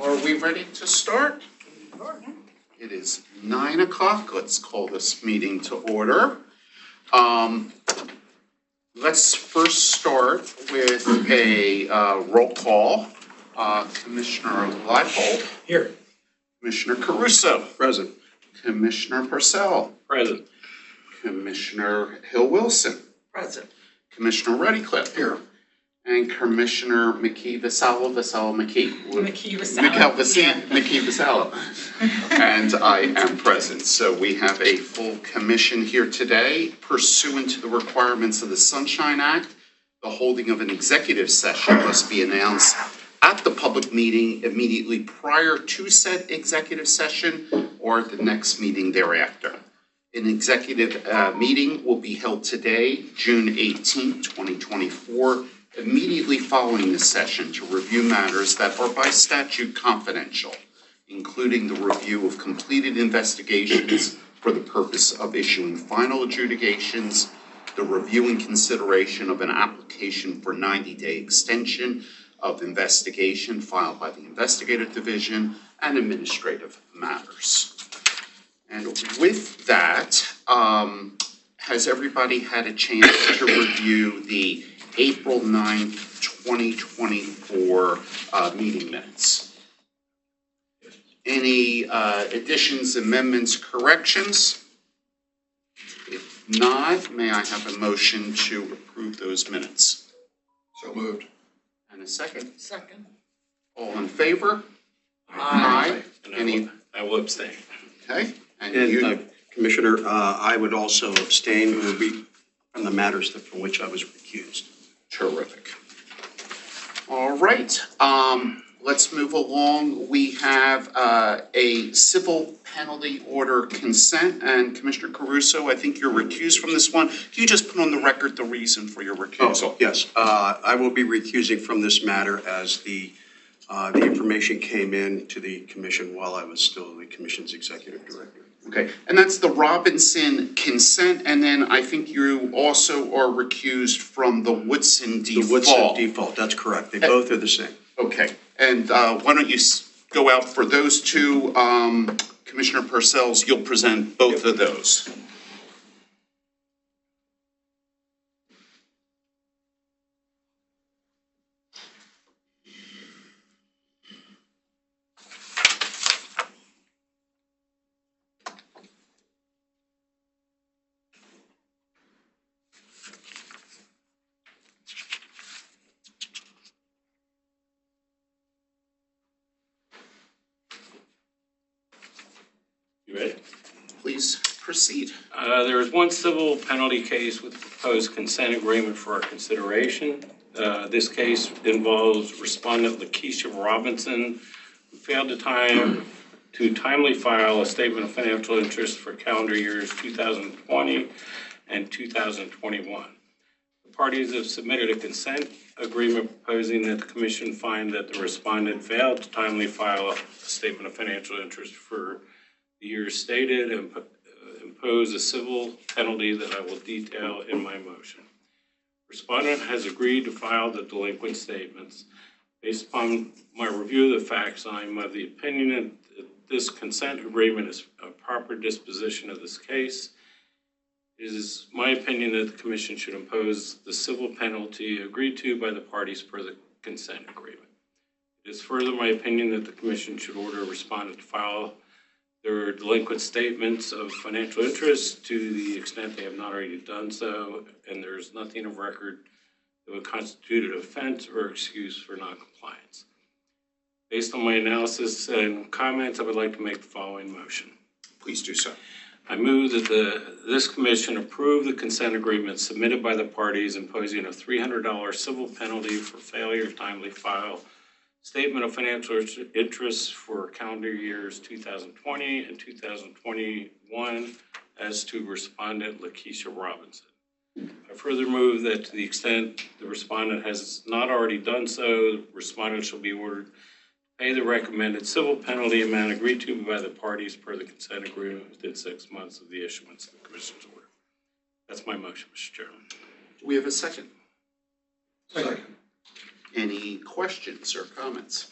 Are we ready to start? It is 9 o'clock. Let's call this meeting to order. Let's first start with a roll call. Commissioner Leipold. Here. Commissioner Caruso. Present. Commissioner Purcell. Present. Commissioner Hill-Wilson. Present. Commissioner Reddycliffe. Here. And Commissioner McKee-Vassallo. And I am present. So we have a full commission here today. Pursuant to the requirements of the Sunshine Act, the holding of an executive session must be announced at the public meeting immediately prior to said executive session or at the next meeting thereafter. An executive meeting will be held today, June 18, 2024, immediately following the session to review matters that are by statute confidential, including the review of completed investigations for the purpose of issuing final adjudications, the review and consideration of an application for 90-day extension of investigation filed by the Investigative Division, and administrative matters. And with that, has everybody had a chance to review the April 9th, 2024 meeting minutes? Any additions, amendments, corrections? If not, may I have a motion to approve those minutes? So moved. And a second? Second. All in favor? Aye. Any? I will abstain. Okay. And And you? Commissioner, I would also abstain from the matters from which I was recused. Terrific. All right, let's move along. We have a civil penalty order consent, and Commissioner Caruso, I think you're recused from this one. Can you just put on the record the reason for your recusal? Oh, yes, I will be recusing from this matter as the information came in to the commission while I was still the commission's executive director. Okay, and that's the Robinson consent, and then I think you also are recused from the Woodson default. The Woodson default, that's correct. They both are the same. Okay, and why don't you go out for those two, Commissioner Purcells, you'll present both of those. You ready? Please proceed. There is one civil penalty case with proposed consent agreement for our consideration. This case involves respondent Lakeisha Robinson, who failed to timely file a statement of financial interest for calendar years 2020 and 2021. The parties have submitted a consent agreement proposing that the commission find that the respondent failed to timely file a statement of financial interest for the years stated and impose a civil penalty that I will detail in my motion. Respondent has agreed to file the delinquent statements. Based upon my review of the facts, I am of the opinion that this consent agreement is a proper disposition of this case. It is my opinion that the commission should impose the civil penalty agreed to by the parties per the consent agreement. It is further my opinion that the commission should order a respondent to file their delinquent statements of financial interest to the extent they have not already done so, and there is nothing of record that would constitute an offense or excuse for noncompliance. Based on my analysis and comments, I would like to make the following motion. Please do so. I move that this commission approve the consent agreement submitted by the parties imposing a $300 civil penalty for failure to timely file statement of financial interest for calendar years 2020 and 2021 as to respondent Lakeisha Robinson. I further move that to the extent the respondent has not already done so, the respondent shall be ordered to pay the recommended civil penalty amount agreed to by the parties per the consent agreement within 6 months of the issuance of the commission's order. That's my motion, Mr. Chairman. Do we have a second? Second. Any questions or comments?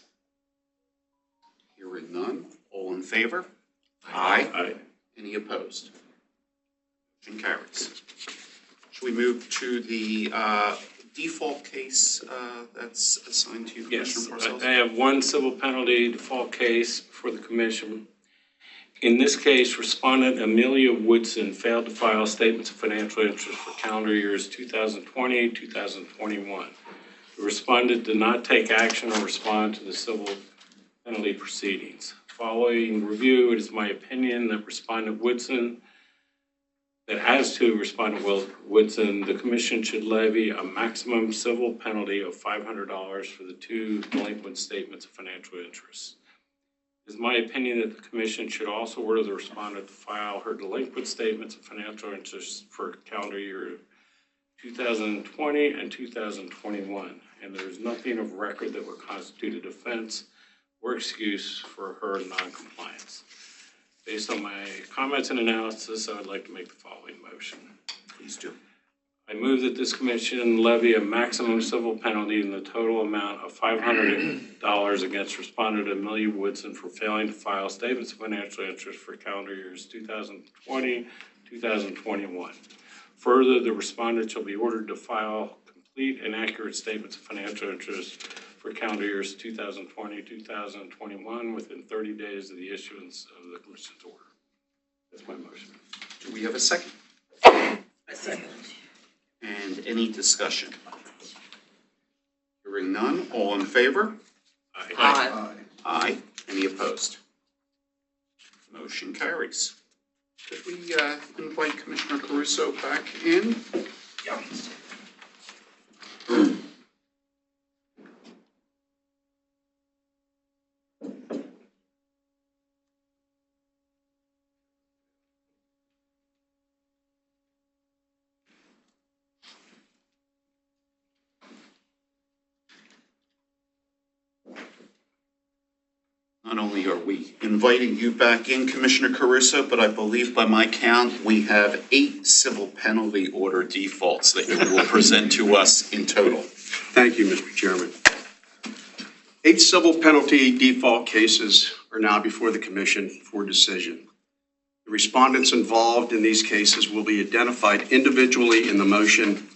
Hearing none, all in favor? Aye. Aye. Any opposed? Motion carries. Should we move to the default case that's assigned to you, Yes, Commissioner Parcells? I have one civil penalty default case for the commission. In this case, respondent Amelia Woodson failed to file statements of financial interest for calendar years 2020, 2021. The respondent did not take action or respond to the civil penalty proceedings. Following review, it is my opinion that as to respondent Woodson, the commission should levy a maximum civil penalty of $500 for the two delinquent statements of financial interest. It is my opinion that the commission should also order the respondent to file her delinquent statements of financial interest for calendar year 2020 and 2021, and there is nothing of record that would constitute a defense or excuse for her noncompliance. Based on my comments and analysis, I would like to make the following motion. Please do. I move that this commission levy a maximum civil penalty in the total amount of $500 against respondent Amelia Woodson for failing to file statements of financial interest for calendar years 2020, 2021. Further, the respondent shall be ordered to file complete and accurate statements of financial interest for calendar years 2020, 2021 within 30 days of the issuance of the commission's order. That's my motion. Do we have a second? I second. And any discussion? Hearing none, all in favor? Aye. Aye. Aye. Any opposed? Motion carries. Could we invite Commissioner Caruso back in? Yeah. Not only are we inviting you back in, Commissioner Caruso, but I believe by my count, we have 8 civil penalty order defaults that you will present to us in total. Thank you, Mr. Chairman. 8 civil penalty default cases are now before the commission for decision. The respondents involved in these cases will be identified individually in the motion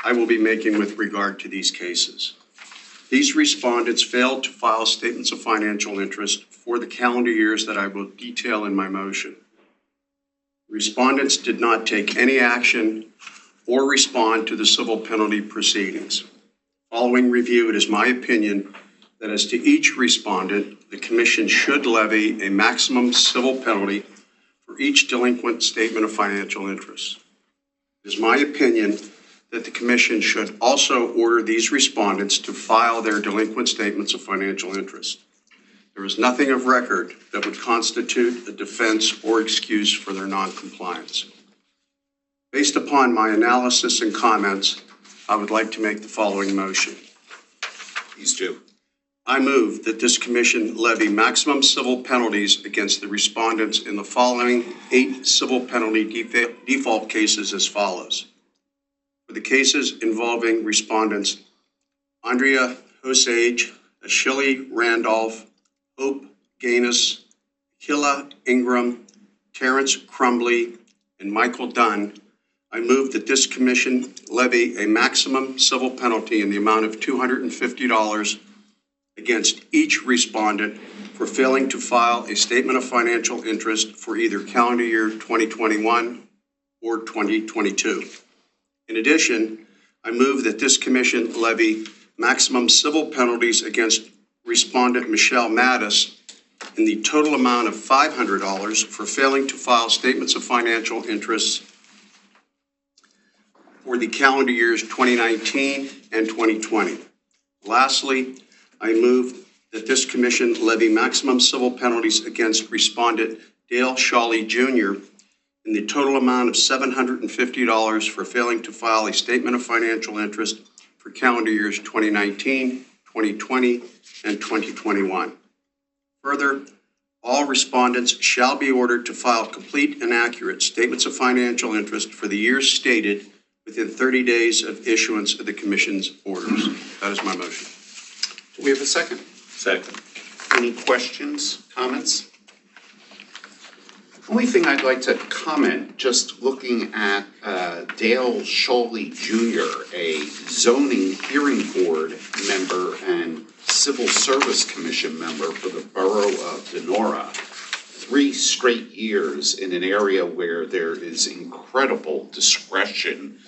I will be making with regard to these cases. These respondents failed to file statements of financial interest for the calendar years that I will detail in my motion. Respondents did not take any action or respond to the civil penalty proceedings. Following review, it is my opinion that as to each respondent, the commission should levy a maximum civil penalty for each delinquent statement of financial interest. It is my opinion that the commission should also order these respondents to file their delinquent statements of financial interest. There is nothing of record that would constitute a defense or excuse for their noncompliance. Based upon my analysis and comments, I would like to make the following motion. Please do. I move that this commission levy maximum civil penalties against the respondents in the following 8 civil penalty default cases as follows. For the cases involving respondents Andrea Osage, Ashili Randolph, Hope Gaines, Hilla Ingram, Terrence Crumbly, and Michael Dunn, I move that this commission levy a maximum civil penalty in the amount of $250 against each respondent for failing to file a statement of financial interest for either calendar year 2021 or 2022. In addition, I move that this commission levy maximum civil penalties against respondent Michelle Mattis in the total amount of $500 for failing to file statements of financial interest for the calendar years 2019 and 2020. Lastly, I move that this commission levy maximum civil penalties against respondent Dale Shawley Jr. in the total amount of $750 for failing to file a statement of financial interest for calendar years 2019, 2020, and 2021. Further, all respondents shall be ordered to file complete and accurate statements of financial interest for the years stated within 30 days of issuance of the commission's orders. That is my motion. Do we have a second? Second. Any questions, comments? Only thing I'd like to comment, just looking at Dale Shawley Jr., a zoning hearing board member and civil service commission member for the borough of Denora. 3 straight years in an area where there is incredible discretion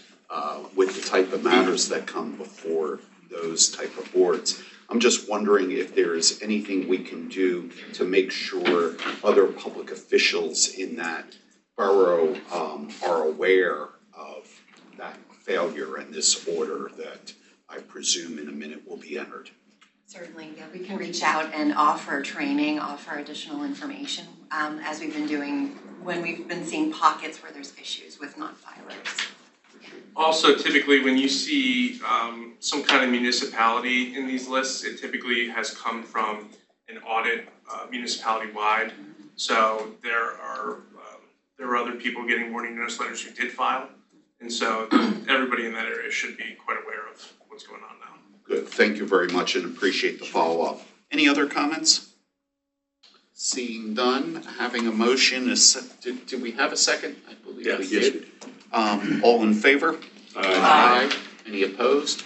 with the type of matters that come before those type of boards. I'm just wondering if there is anything we can do to make sure other public officials in that borough are aware of that failure and this order that I presume in a minute will be entered. Certainly, yeah, we can reach out and offer training, offer additional information, as we've been doing when we've been seeing pockets where there's issues with non-filers. Also, typically, when you see some kind of municipality in these lists, it typically has come from an audit municipality-wide. So there are other people getting warning notice letters who did file. And so everybody in that area should be quite aware of what's going on now. Good, thank you very much and appreciate the follow-up. Any other comments? Seeing none, having a motion, did we have a second? I believe we Yes. did. All in favor? Aye. Any opposed?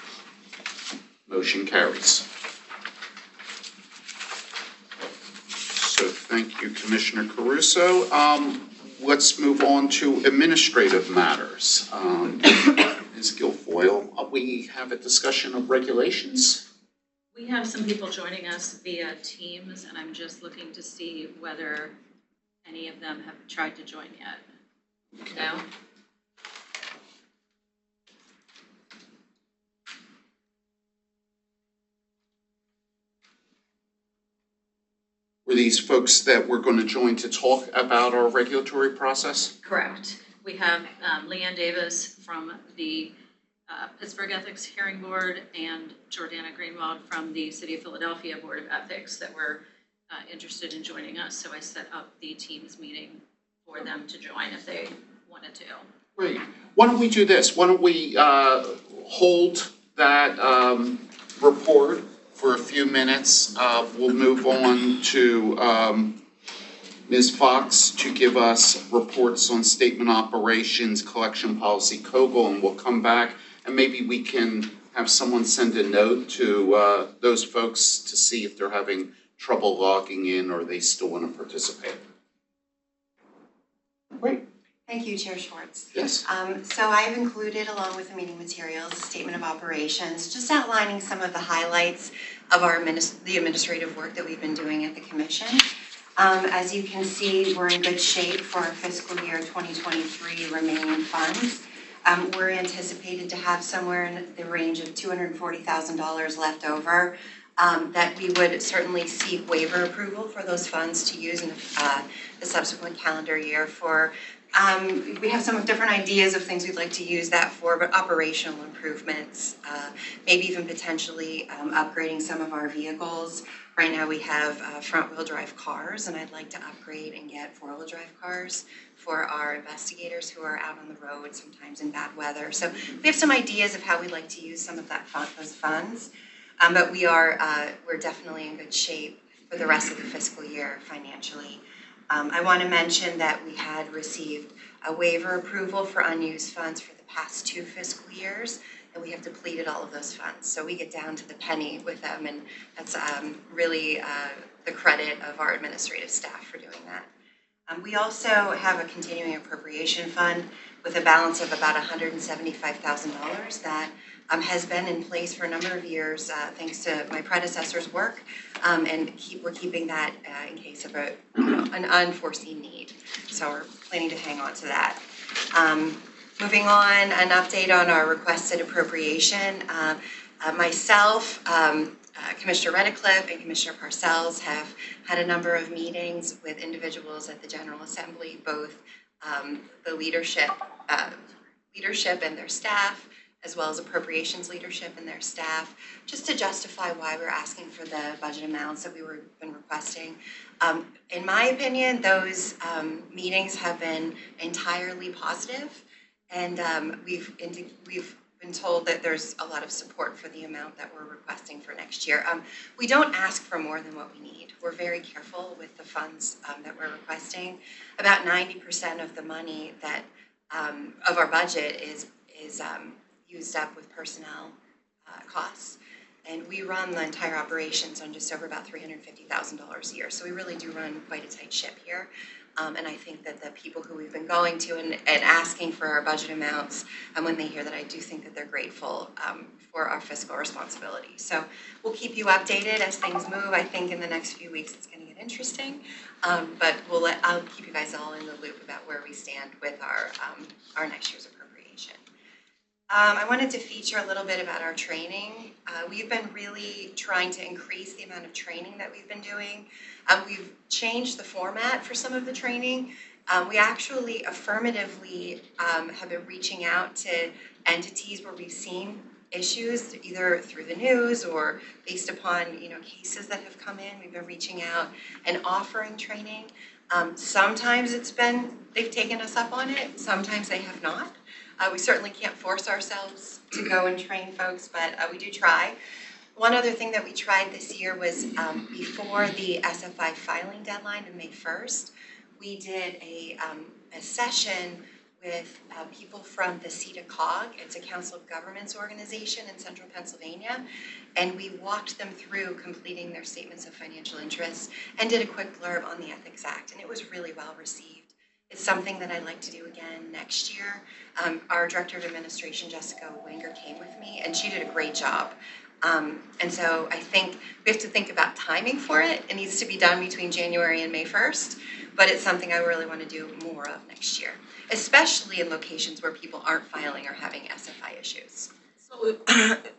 Motion carries. So thank you, Commissioner Caruso. Let's move on to administrative matters. Ms. Guilfoyle, we have a discussion of regulations. We have some people joining us via Teams, and I'm just looking to see whether any of them have tried to join yet. No? Were these folks that we're going to join to talk about our regulatory process? Correct. We have Leanne Davis from the Pittsburgh Ethics Hearing Board and Jordana Greenwald from the City of Philadelphia Board of Ethics that were interested in joining us. So I set up the Teams meeting for them to join if they wanted to. Great. Why don't we do this? Why don't we hold that report for a few minutes. We'll move on to Ms. Fox to give us reports on statement operations, collection policy, COGL, and we'll come back and maybe we can have someone send a note to those folks to see if they're having trouble logging in or they still want to participate. Great. Thank you, Chair Schwartz. Yes. So I've included, along with the meeting materials, a statement of operations, just outlining some of the highlights of the administrative work that we've been doing at the Commission. As you can see, we're in good shape for our fiscal year 2023 remaining funds. We're anticipated to have somewhere in the range of $240,000 left over that we would certainly seek waiver approval for those funds to use in the subsequent calendar year for. We have some different ideas of things we'd like to use that for, but operational improvements, maybe even potentially upgrading some of our vehicles. Right now we have front-wheel drive cars, and I'd like to upgrade and get four-wheel drive cars for our investigators who are out on the road, sometimes in bad weather. So we have some ideas of how we'd like to use some of those funds, but we're definitely in good shape for the rest of the fiscal year financially. I want to mention that we had received a waiver approval for unused funds for the past 2 fiscal years, and we have depleted all of those funds. So we get down to the penny with them, and that's really the credit of our administrative staff for doing that. We also have a continuing appropriation fund with a balance of about $175,000 that has been in place for a number of years thanks to my predecessor's work, and we're keeping that in case of an unforeseen need. So we're planning to hang on to that. Moving on, an update on our requested appropriation. Myself, Commissioner Redcliffe and Commissioner Parcells have had a number of meetings with individuals at the General Assembly, both the leadership and their staff, as well as appropriations leadership and their staff, just to justify why we're asking for the budget amounts that we've been requesting. In my opinion, those meetings have been entirely positive, and we've been told that there's a lot of support for the amount that we're requesting for next year. We don't ask for more than what we need. We're very careful with the funds that we're requesting. About 90% of the money that of our budget is used up with personnel costs. And we run the entire operations on just over about $350,000 a year. So we really do run quite a tight ship here. And I think that the people who we've been going to and asking for our budget amounts, and when they hear that, I do think that they're grateful for our fiscal responsibility. So we'll keep you updated as things move. I think in the next few weeks it's going to get interesting, but I'll keep you guys all in the loop about where we stand with our next year's appropriation. I wanted to feature a little bit about our training. We've been really trying to increase the amount of training that we've been doing. We've changed the format for some of the training. We actually affirmatively have been reaching out to entities where we've seen issues, either through the news or based upon cases that have come in. We've been reaching out and offering training. Sometimes they've taken us up on it. Sometimes they have not. We certainly can't force ourselves to go and train folks, but we do try. One other thing that we tried this year was before the SFI filing deadline of May 1st, we did a session with people from the CEDACOG. It's a Council of Governments organization in central Pennsylvania, and we walked them through completing their statements of financial interest and did a quick blurb on the Ethics Act, and it was really well received. It's something that I'd like to do again next year. Our Director of Administration, Jessica Wenger, came with me, and she did a great job. And so I think we have to think about timing for it. It needs to be done between January and May 1st, but it's something I really want to do more of next year, especially in locations where people aren't filing or having SFI issues.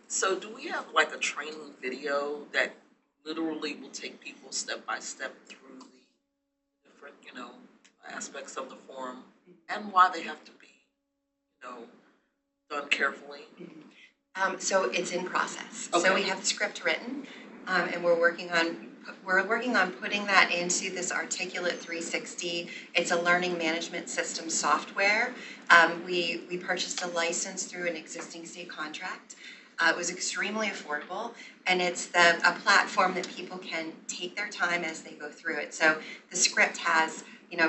So do we have like a training video that literally will take people step by step through the different, aspects of the form and why they have to be, done carefully? So it's in process. Okay. So we have the script written, and we're working on putting that into this Articulate 360. It's a learning management system software. We purchased a license through an existing state contract. It was extremely affordable, and it's a platform that people can take their time as they go through it. So the script has,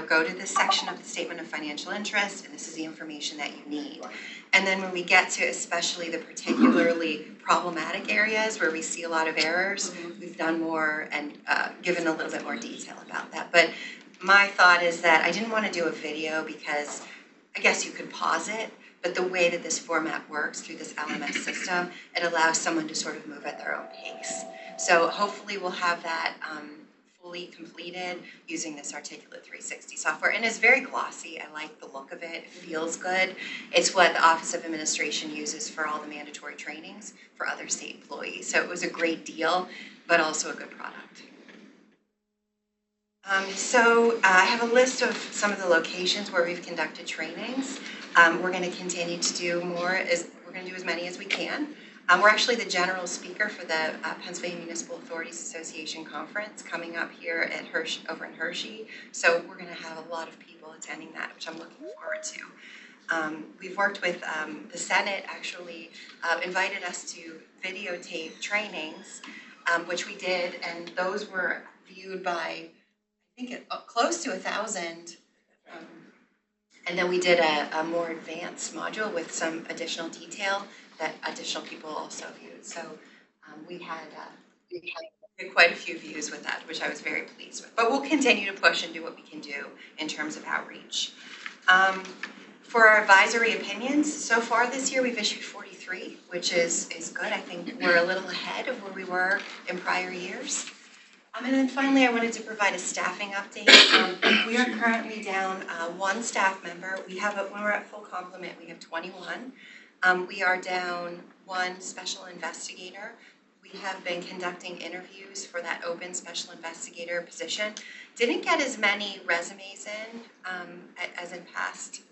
go to this section of the statement of financial interest, and this is the information that you need. And then when we get to especially the particularly problematic areas where we see a lot of errors, we've done more and given a little bit more detail about that. But my thought is that I didn't want to do a video because I guess you could pause it, but the way that this format works through this LMS system, it allows someone to sort of move at their own pace. So hopefully we'll have that fully completed using this Articulate 360 software. And it's very glossy. I like the look of it. It feels good. It's what the Office of Administration uses for all the mandatory trainings for other state employees. So it was a great deal, but also a good product. So I have a list of some of the locations where we've conducted trainings. We're going to continue to do more. We're going to do as many as we can. We're actually the general speaker for the Pennsylvania Municipal Authorities Association conference coming up here at over in Hershey. So we're going to have a lot of people attending that, which I'm looking forward to. We've worked with the Senate, actually invited us to videotape trainings, which we did, and those were viewed by, I think, close to 1,000. And then we did a more advanced module with some additional detail that additional people also viewed. So we had quite a few views with that, which I was very pleased with. But we'll continue to push and do what we can do in terms of outreach. For our advisory opinions, so far this year we've issued 43, which is good. I think we're a little ahead of where we were in prior years. And then finally, I wanted to provide a staffing update. We are currently down one staff member. When we're at full complement, we have 21. We are down one special investigator. We have been conducting interviews for that open special investigator position. Didn't get as many resumes in as in past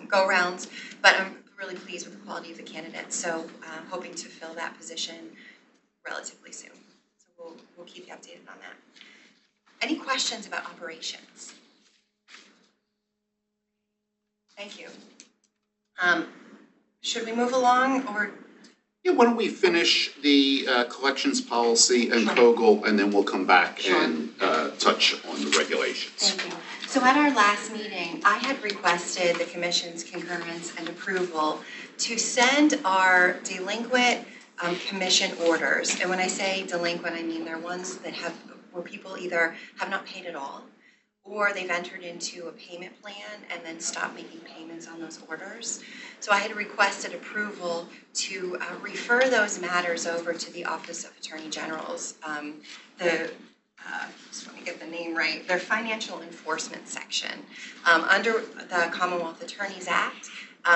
go-rounds, but I'm really pleased with the quality of the candidates. So hoping to fill that position relatively soon. So we'll keep you updated on that. Any questions about operations? Thank you. should we move along or? Yeah, why don't we finish the collections policy and Sure. Kogel, and then we'll come back Sure. and touch on the regulations. Thank you. So at our last meeting, I had requested the commission's concurrence and approval to send our delinquent commission orders. And when I say delinquent, I mean they're ones that where people either have not paid at all, or they've entered into a payment plan and then stopped making payments on those orders. So I had requested approval to refer those matters over to the Office of Attorney General's, just want to get the name right, their financial enforcement section. Under the Commonwealth Attorneys Act,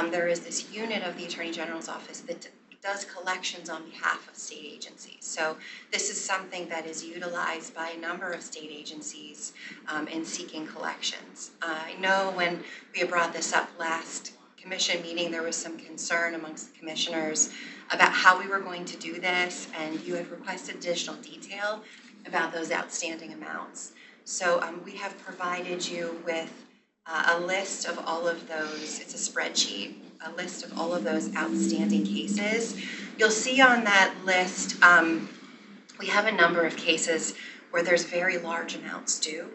there is this unit of the Attorney General's office that does collections on behalf of state agencies. So this is something that is utilized by a number of state agencies in seeking collections. I know when we had brought this up last commission meeting, there was some concern amongst the commissioners about how we were going to do this, and you had requested additional detail about those outstanding amounts. So we have provided you with a list of all of those, it's a spreadsheet, a list of all of those outstanding cases. You'll see on that list, we have a number of cases where there's very large amounts due,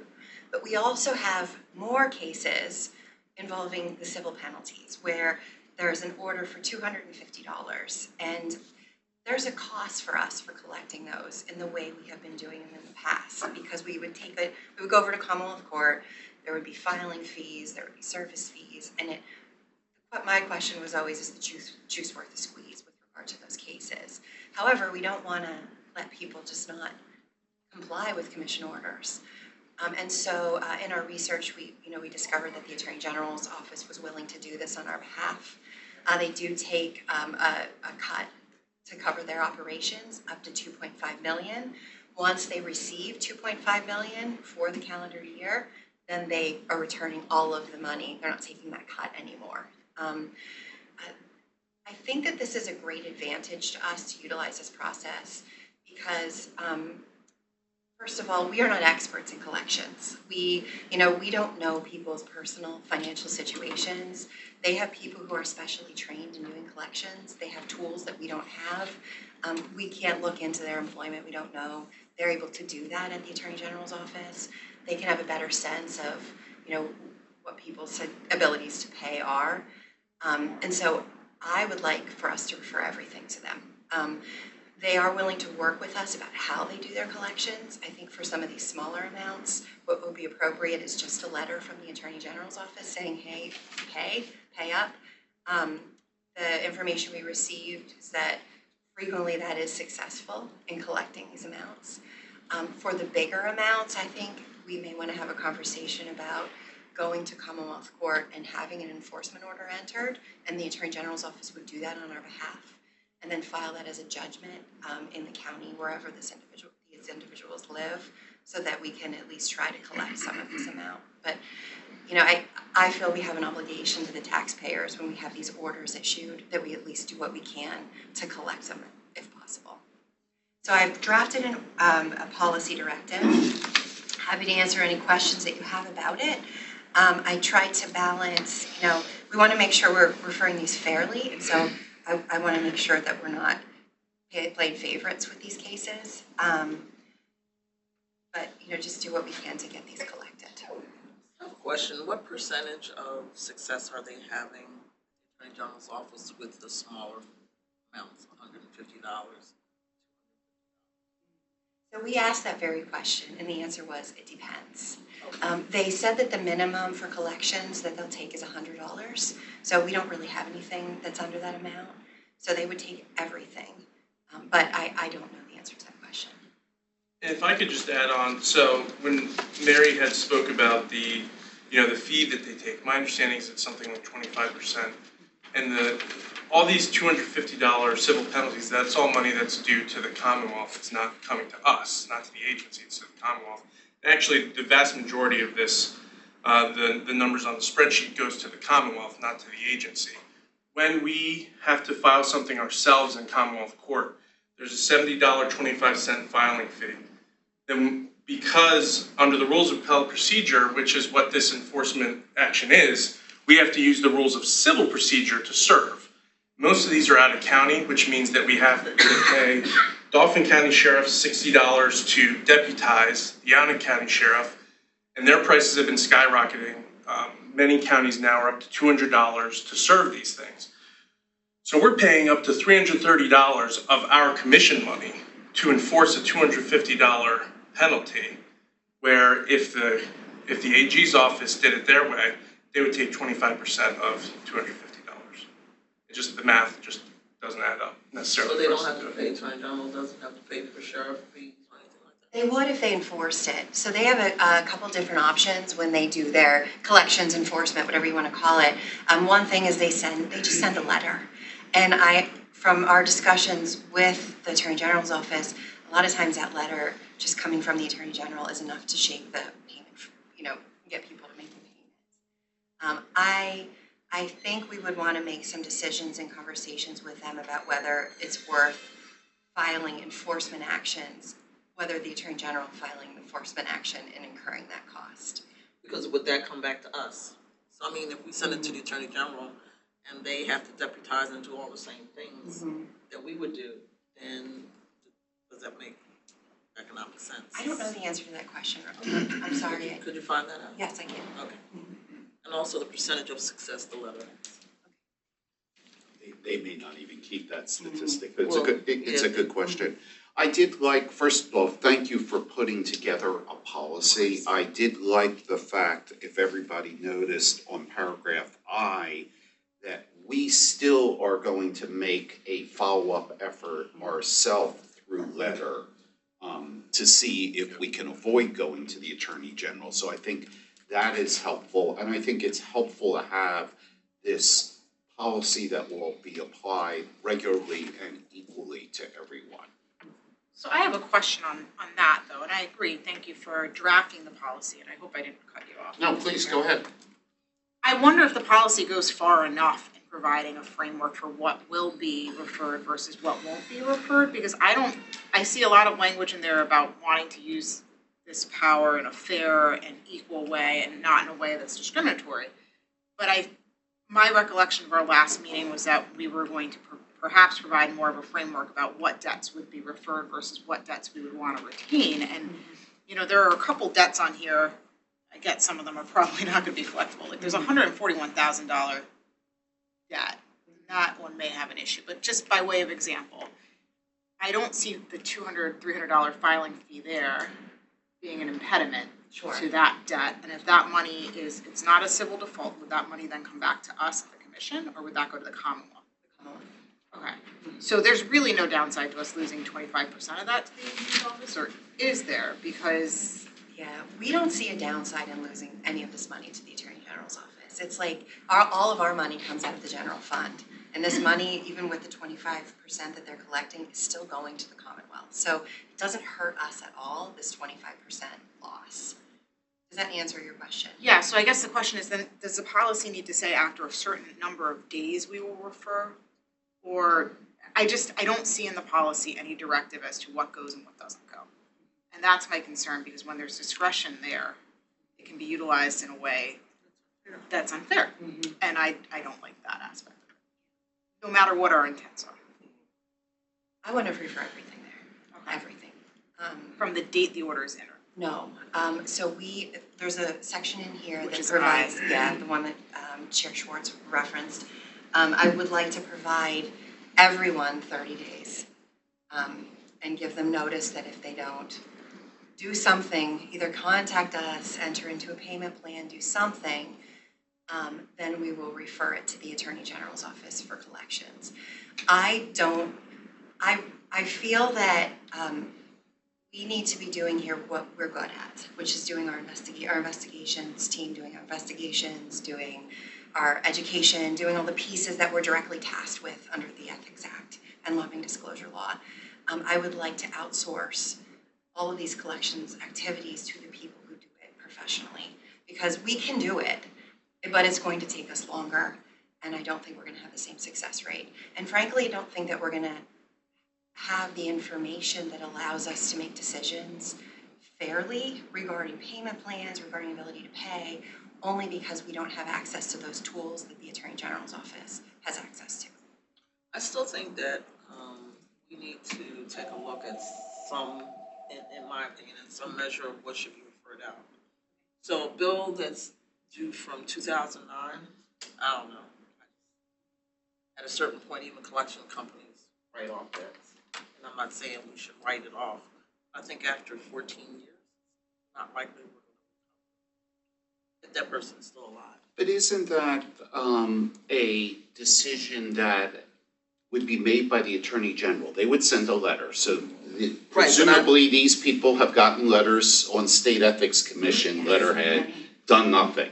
but we also have more cases involving the civil penalties where there's an order for $250, and there's a cost for us for collecting those in the way we have been doing them in the past, because we would go over to Commonwealth Court, there would be filing fees, there would be service fees, and but my question was always, is the juice worth the squeeze with regard to those cases? However, we don't want to let people just not comply with commission orders. And so in our research, we discovered that the Attorney General's office was willing to do this on our behalf. They do take a cut to cover their operations up to $2.5 million. Once they receive $2.5 million for the calendar year, then they are returning all of the money. They're not taking that cut anymore. I think that this is a great advantage to us to utilize this process because, first of all, we are not experts in collections. We don't know people's personal financial situations. They have people who are specially trained in doing collections. They have tools that we don't have. We can't look into their employment. We don't know. They're able to do that at the Attorney General's office. They can have a better sense of, what people's abilities to pay are. And so I would like for us to refer everything to them. They are willing to work with us about how they do their collections. I think for some of these smaller amounts, what would be appropriate is just a letter from the Attorney General's office saying, hey, pay up. The information we received is that frequently that is successful in collecting these amounts. For the bigger amounts, I think we may want to have a conversation about going to Commonwealth Court and having an enforcement order entered, and the Attorney General's office would do that on our behalf, and then file that as a judgment in the county, wherever these individuals live, so that we can at least try to collect some of this amount. But, I feel we have an obligation to the taxpayers when we have these orders issued, that we at least do what we can to collect them if possible. So I've drafted a policy directive. Happy to answer any questions that you have about it. I tried to balance, we want to make sure we're referring these fairly, and so I want to make sure that we're not playing favorites with these cases. But, just do what we can to get these collected. I have a question. What percentage of success are they having in the Attorney General's office with the smaller amounts, $150? So we asked that very question, and the answer was, it depends. They said that the minimum for collections that they'll take is $100. So we don't really have anything that's under that amount. So they would take everything. But I don't know the answer to that question. And if I could just add on, so when Mary had spoke about the fee that they take, my understanding is it's something like 25%. And all these $250 civil penalties, that's all money that's due to the Commonwealth. It's not coming to us, not to the agency, it's to the Commonwealth. And actually, the vast majority of this, the numbers on the spreadsheet goes to the Commonwealth, not to the agency. When we have to file something ourselves in Commonwealth Court, there's a $70.25 filing fee. Then because under the rules of appellate procedure, which is what this enforcement action is, we have to use the rules of civil procedure to serve. Most of these are out of county, which means that we have to pay Dauphin County Sheriff $60 to deputize the Allen County Sheriff, and their prices have been skyrocketing. Many counties now are up to $200 to serve these things. So we're paying up to $330 of our commission money to enforce a $250 penalty, where if the AG's office did it their way, they would take 25% of $250. It just, the math just doesn't add up necessarily. So they for don't us have to do pay, it. Attorney General doesn't have to pay for sheriff fees or anything like that? They would if they enforced it. So they have a couple different options when they do their collections enforcement, whatever you want to call it. One thing is they just send a letter. And from our discussions with the Attorney General's office, a lot of times that letter just coming from the Attorney General is enough to shake the payment, get people to make the payments. I think we would want to make some decisions and conversations with them about whether it's worth filing enforcement actions, whether the Attorney General filing enforcement action and incurring that cost. Because would that come back to us? So I mean, if we send it to the Attorney General and they have to deputize and do all the same things that we would do, then does that make economic sense? I don't know the answer to that question, Rebecca. I'm sorry. Could you find that out? Yes, I can. Okay. And also the percentage of success the letter has. They may not even keep that statistic, but Well, it's a good question. I did like, first of all, thank you for putting together a policy. I did like the fact, if everybody noticed on paragraph I, that we still are going to make a follow-up effort ourselves through letter to see if we can avoid going to the Attorney General. So I think that is helpful, and I think it's helpful to have this policy that will be applied regularly and equally to everyone. So I have a question on that though, and I agree, thank you for drafting the policy, and I hope I didn't cut you off. No, please, go ahead. I wonder if the policy goes far enough in providing a framework for what will be referred versus what won't be referred, because I see a lot of language in there about wanting to use this power in a fair and equal way and not in a way that's discriminatory. But my recollection of our last meeting was that we were going to perhaps provide more of a framework about what debts would be referred versus what debts we would want to retain. And, there are a couple debts on here. I get some of them are probably not going to be collectible. Like there's a $141,000 debt. That one may have an issue, but just by way of example, I don't see the $200, $300 filing fee there being an impediment to that debt. And if that money it's not a civil default, would that money then come back to us at the commission, or would that go to the Commonwealth? Okay, so there's really no downside to us losing 25% of that to the AG's office, or is there? Because Yeah, we don't see a downside in losing any of this money to the Attorney General's office. It's like all of our money comes out of the general fund. And this money, even with the 25% that they're collecting, is still going to the Commonwealth. So it doesn't hurt us at all, this 25% loss. Does that answer your question? yeah, so I guess the question is then, does the policy need to say after a certain number of days we will refer? Or I don't see in the policy any directive as to what goes and what doesn't go. And that's my concern, because when there's discretion there, it can be utilized in a way that's unfair. And I don't like that aspect of it, no matter what our intents are. I want to refer everything there, Okay. everything. From the date the order is entered. No, so there's a section in here Which that is provides, I. the one that Chair Schwartz referenced. I would like to provide everyone 30 days and give them notice that if they don't do something, either contact us, enter into a payment plan, do something, then we will refer it to the Attorney General's office for collections. I feel that we need to be doing here what we're good at, which is doing our investigations team, doing our investigations, doing our education, doing all the pieces that we're directly tasked with under the Ethics Act and Lobbying Disclosure Law. I would like to outsource all of these collections activities to the people who do it professionally, because we can do it, but it's going to take us longer, and I don't think we're going to have the same success rate. And frankly, I don't think that we're going to have the information that allows us to make decisions fairly regarding payment plans, regarding ability to pay, only because we don't have access to those tools that the Attorney General's office has access to. I still think that, we need to take a look at some, in my opinion, some measure of what should be referred out. So a bill that's due from 2009, I don't know. At a certain point, even collection companies write off debts. And I'm not saying we should write it off. I think after 14 years, not likely we're going to, if that person's still alive. But isn't that a decision that would be made by the Attorney General? They would send a letter, so presumably these people have gotten letters on State Ethics Commission letterhead, done nothing.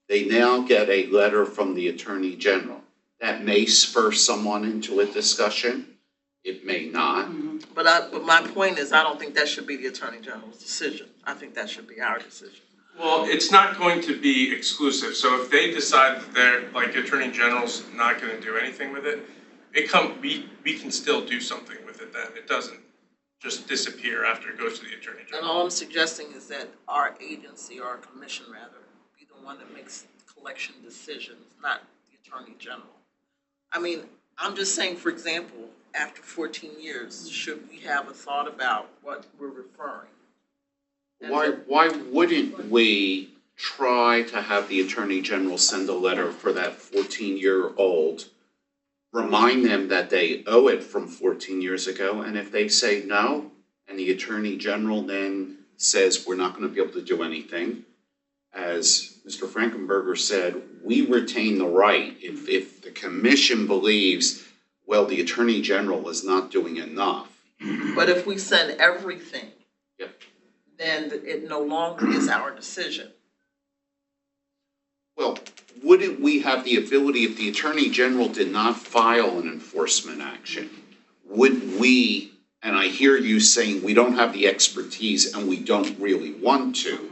They now get a letter from the Attorney General. That may spur someone into a discussion, it may not. But my point is, I don't think that should be the Attorney General's decision. I think that should be our decision. Well, it's not going to be exclusive, so if they decide that they're, like, Attorney General's not gonna do anything with it, we can still do something with it then. It doesn't just disappear after it goes to the Attorney And General. all I'm suggesting is that our agency, our commission rather, be the one that makes collection decisions, not the Attorney General. I mean, I'm just saying, for example, after 14 years, should we have a thought about what we're referring? Why wouldn't we try to have the Attorney General send a letter for that 14-year-old, remind them that they owe it from 14 years ago, and if they say no, and the Attorney General then says we're not gonna be able to do anything, as Mr. Frankenberger said, we retain the right, if the commission believes, well, the Attorney General is not doing enough. But if we send everything, Yep. then it no longer is our decision. Well, wouldn't we have the ability, if the Attorney General did not file an enforcement action, would we, and I hear you saying we don't have the expertise and we don't really want to,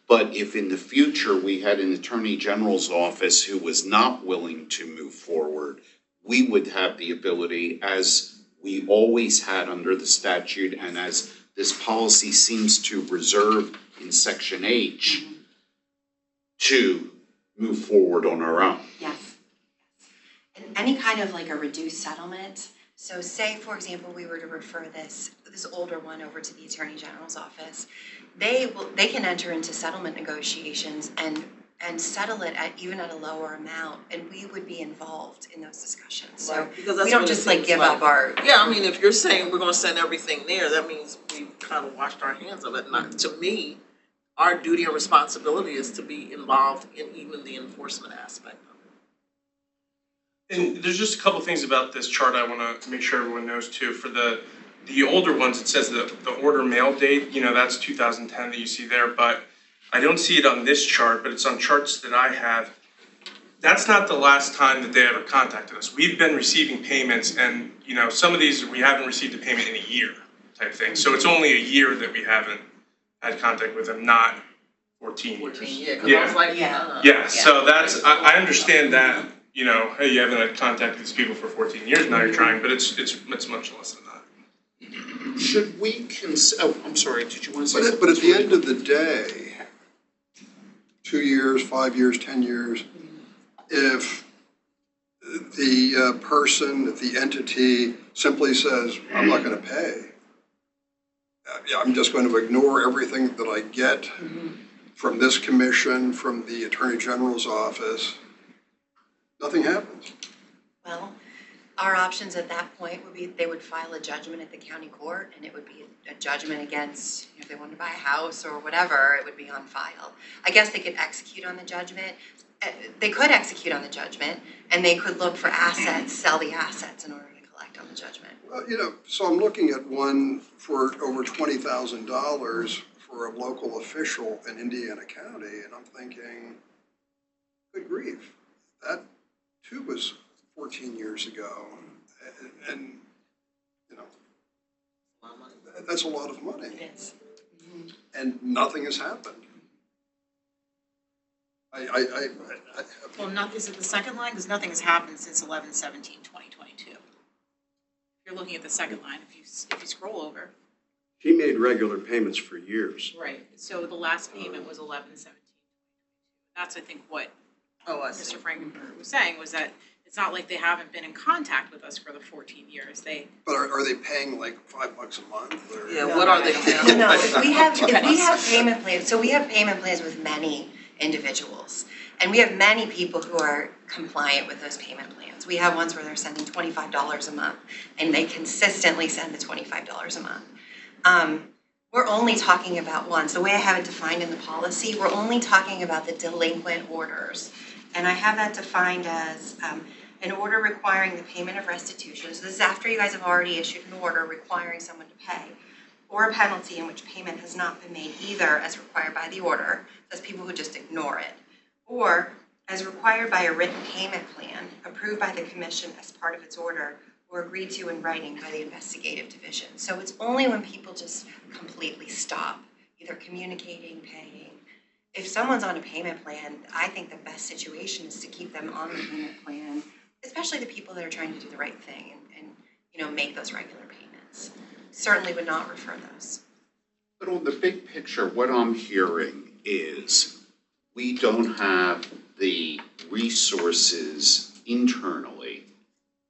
but if in the future we had an Attorney General's office who was not willing to move forward, we would have the ability, as we always had under the statute and as this policy seems to reserve in Section H, to move forward on our own. Yes. And any kind of like a reduced settlement, so say, for example, we were to refer this older one over to the Attorney General's office, they can enter into settlement negotiations and settle it even at a lower amount, and we would be involved in those discussions. So Right, because that's we don't what it just like seems give like. up our. Yeah, I mean, if you're saying we're gonna send everything there, that means we've kind of washed our hands of it. And to me, our duty and responsibility is to be involved in even the enforcement aspect of it. And there's just a couple things about this chart I wanna make sure everyone knows too. For the older ones, it says the order mail date, that's 2010 that you see there, but I don't see it on this chart, but it's on charts that I have. That's not the last time that they ever contacted us. We've been receiving payments and, some of these, we haven't received a payment in a year type thing. So it's only a year that we haven't had contact with them, not 14 years. 14, yeah, because I was like, Yeah, so that's, I understand that, hey, you haven't had contact with these people for 14 years, now you're trying, but it's much less than that. Should we I'm sorry, did you want to say something? But at the end of the day, 2 years, 5 years, 10 years, if the person, if the entity simply says, I'm not gonna pay, I'm just going to ignore everything that I get from this commission, from the Attorney General's office, nothing happens. Well, our options at that point would be, they would file a judgment at the county court, and it would be a judgment against, if they wanted to buy a house or whatever, it would be on file. I guess they could execute on the judgment. They could execute on the judgment, and they could look for assets, sell the assets in order to collect on the judgment. Well, so I'm looking at one for over $20,000 for a local official in Indiana County, and I'm thinking, good grief, that too was 14 years ago, and that's a lot of money, It is. and nothing has happened. Well, is it the second line? Because nothing has happened since 11/17/2022. If you're looking at the second line, if you scroll over. She made regular payments for years. Right. So the last payment was 11/17. That's, I think, what Oh, I see. Mr. Frankenberger was saying, was that it It's not like they haven't been in contact with us for the 14 years. But are they paying like $5 a month or? Yeah, what are they paying? No, if we have payment plans, so we have payment plans with many individuals. And we have many people who are compliant with those payment plans. We have ones where they're sending $25 a month, and they consistently send the $25 a month. We're only talking about ones. The way I have it defined in the policy, we're only talking about the delinquent orders. And I have that defined as an order requiring the payment of restitution. So this is after you guys have already issued an order requiring someone to pay, or a penalty in which payment has not been made either as required by the order. That's people who just ignore it. Or as required by a written payment plan approved by the commission as part of its order or agreed to in writing by the investigative division. So it's only when people just completely stop, either communicating, paying. If someone's on a payment plan, I think the best situation is to keep them on the payment plan, especially the people that are trying to do the right thing and make those regular payments. Certainly would not refer those. But on the big picture, what I'm hearing is we don't have the resources internally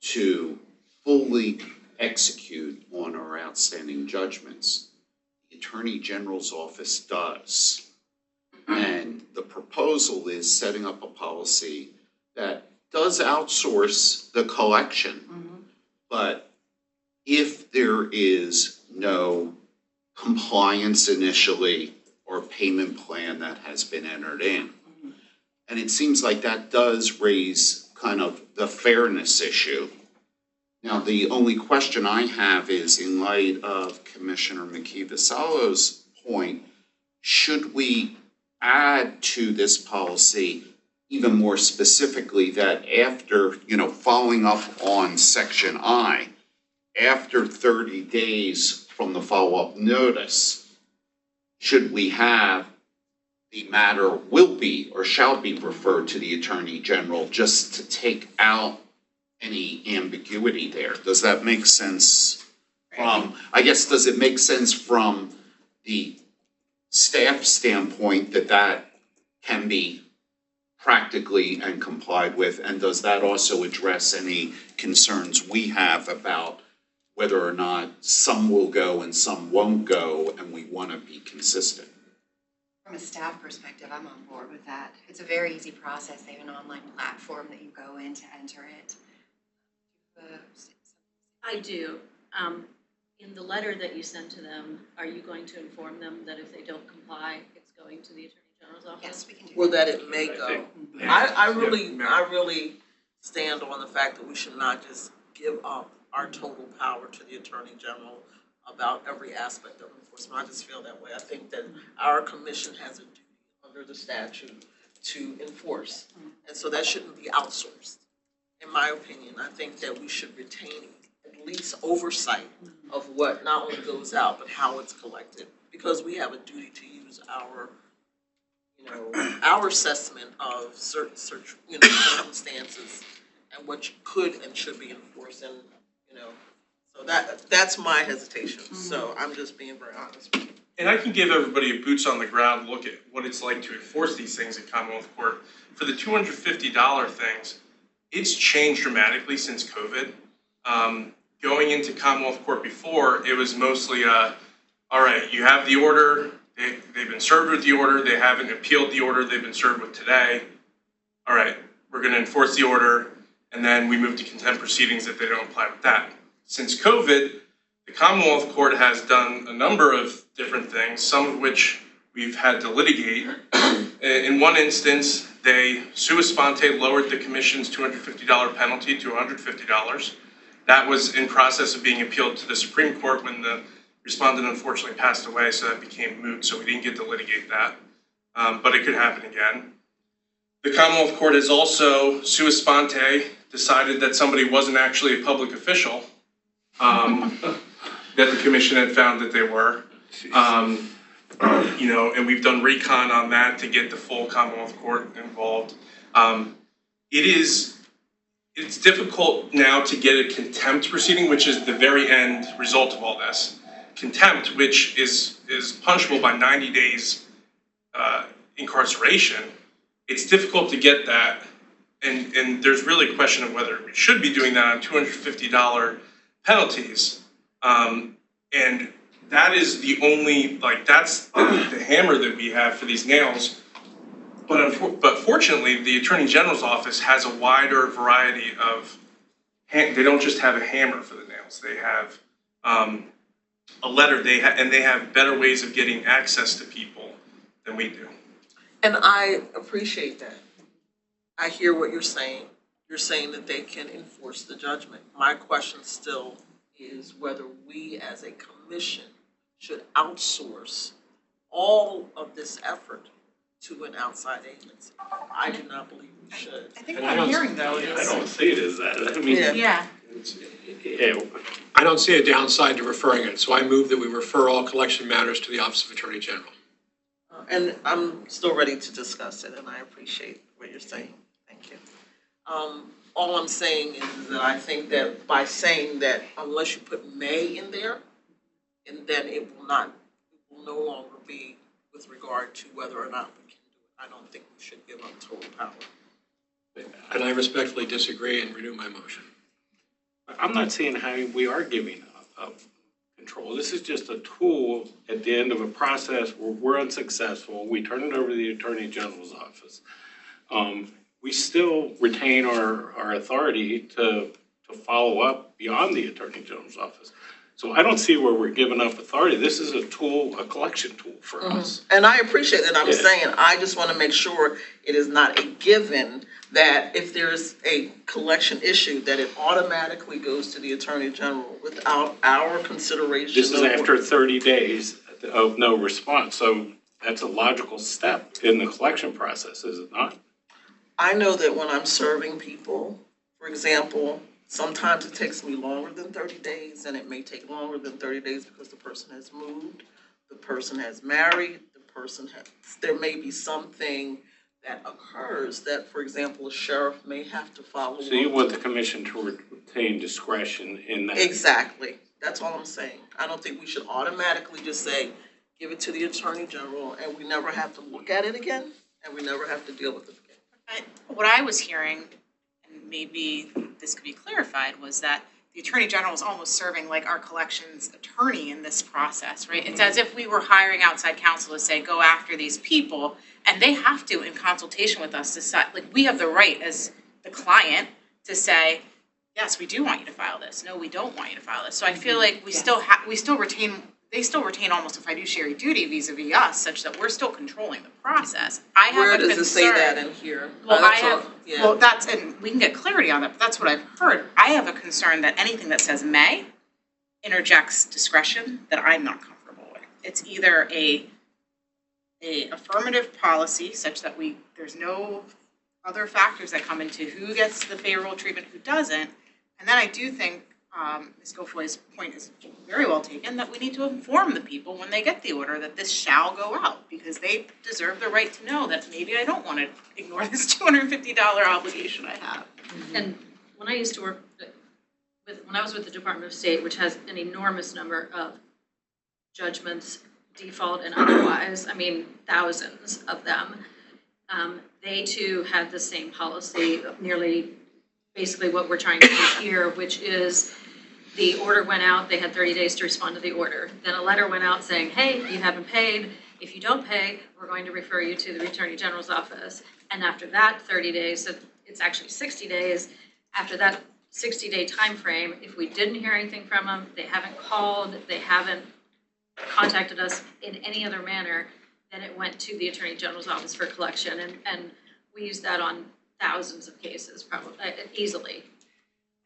to fully execute on our outstanding judgments. The Attorney General's office does. And the proposal is setting up a policy that does outsource the collection. But if there is no compliance initially or payment plan that has been entered in. And it seems like that does raise kind of the fairness issue. Now, the only question I have is, in light of Commissioner McKee-Vassallo's point, should we add to this policy even more specifically that after, following up on Section I, after 30 days from the follow-up notice, should we have the matter will be or shall be referred to the Attorney General just to take out any ambiguity there? Does that make sense does it make sense from the staff standpoint that can be practically and complied with? And does that also address any concerns we have about whether or not some will go and some won't go, and we want to be consistent? From a staff perspective, I'm on board with that. It's a very easy process. They have an online platform that you go in to enter it. I do. In the letter that you send to them, are you going to inform them that if they don't comply, it's going to the Attorney General's office? Yes, we can do Or that. that it may go. I really stand on the fact that we should not just give up our total power to the Attorney General about every aspect of enforcement. I just feel that way. I think that our commission has a duty under the statute to enforce. And so that shouldn't be outsourced. In my opinion, I think that we should retain at least oversight of what not only goes out, but how it's collected. Because we have a duty to use our assessment of certain circumstances and what could and should be enforced, and so that's my hesitation. So I'm just being very honest with you. And I can give everybody a boots on the ground look at what it's like to enforce these things at Commonwealth Court. For the $250 things, it's changed dramatically since COVID. Going into Commonwealth Court before, it was mostly, all right, you have the order, they've been served with the order, they haven't appealed the order they've been served with today. All right, we're gonna enforce the order, and then we move to contempt proceedings if they don't apply with that. Since COVID, the Commonwealth Court has done a number of different things, some of which we've had to litigate. In one instance, they sua sponte lowered the commission's $250 penalty to $150. That was in process of being appealed to the Supreme Court when the respondent unfortunately passed away, so that became moot, so we didn't get to litigate that. But it could happen again. The Commonwealth Court has also sua sponte decided that somebody wasn't actually a public official, that the commission had found that they were. And we've done recon on that to get the full Commonwealth Court involved. It's difficult now to get a contempt proceeding, which is the very end result of all this. Contempt, which is punishable by 90 days incarceration, it's difficult to get that And there's really a question of whether we should be doing that on $250 penalties. And that is the only, like, that's the hammer that we have for these nails. But fortunately, the Attorney General's office has a wider variety of, they don't just have a hammer for the nails. They have a letter, and they have better ways of getting access to people than we do. And I appreciate that. I hear what you're saying. You're saying that they can enforce the judgment. My question still is whether we as a commission should outsource all of this effort to an outside agency. I do not believe we should. I think And what I'm hearing though I is, don't see it as that. I mean, Yeah. yeah, I don't see a downside to referring it, so I move that we refer all collection matters to the Office of Attorney General. And I'm still ready to discuss it, and I appreciate what you're saying. Thank you. All I'm saying is that I think that by saying that unless you put may in there, and then it will no longer be with regard to whether or not we can do it. I don't think we should give up total power. And I respectfully disagree and renew my motion. I'm not seeing how we are giving up control. This is just a tool at the end of a process where we're unsuccessful. We turn it over to the Attorney General's office. We still retain our authority to follow up beyond the Attorney General's office. So I don't see where we're giving up authority. This is a tool, a collection tool for us. And I appreciate that. I'm Yeah. saying, I just want to make sure it is not a given that if there's a collection issue, that it automatically goes to the Attorney General without our consideration. This is after 30 days of no response. So that's a logical step in the collection process, is it not? I know that when I'm serving people, for example, sometimes it takes me longer than 30 days, and it may take longer than 30 days because the person has moved, the person has married, there may be something that occurs that, for example, a sheriff may have to follow up. So you want the commission to retain discretion in that? Exactly. That's all I'm saying. I don't think we should automatically just say, give it to the Attorney General, and we never have to look at it again, and we never have to deal with it again. what I was hearing, and maybe this could be clarified, was that the Attorney General is almost serving like our collections attorney in this process, right? It's as if we were hiring outside counsel to say, go after these people, and they have to, in consultation with us, decide, like, we have the right as the client to say, yes, we do want you to file this. No, we don't want you to file this. So I feel like we still retain, they still retain almost a fiduciary duty vis-a-vis us, such that we're still controlling the process. I have Where a does it say that concern- in here? Well, That's I all- have, yeah. well, that's, and we can get clarity on that, but that's what I've heard. I have a concern that anything that says may interjects discretion that I'm not comfortable with. It's either a affirmative policy such that there's no other factors that come into who gets the favorable treatment, who doesn't. And then I do think Ms. Guilfoyle's point is very well taken, that we need to inform the people when they get the order that this shall go out, because they deserve the right to know that maybe I don't want to ignore this $250 obligation I have. And when I used to work when I was with the Department of State, which has an enormous number of judgments, default and otherwise, I mean, thousands of them, they too had the same policy, nearly basically what we're trying to do here, which is the order went out, they had 30 days to respond to the order. Then a letter went out saying, hey, you haven't paid. If you don't pay, we're going to refer you to the Attorney General's office. And after that 30 days, so it's actually 60 days, after that 60-day time frame, if we didn't hear anything from them, they haven't called, they haven't contacted us in any other manner, then it went to the Attorney General's office for collection. And we used that on thousands of cases, probably, easily.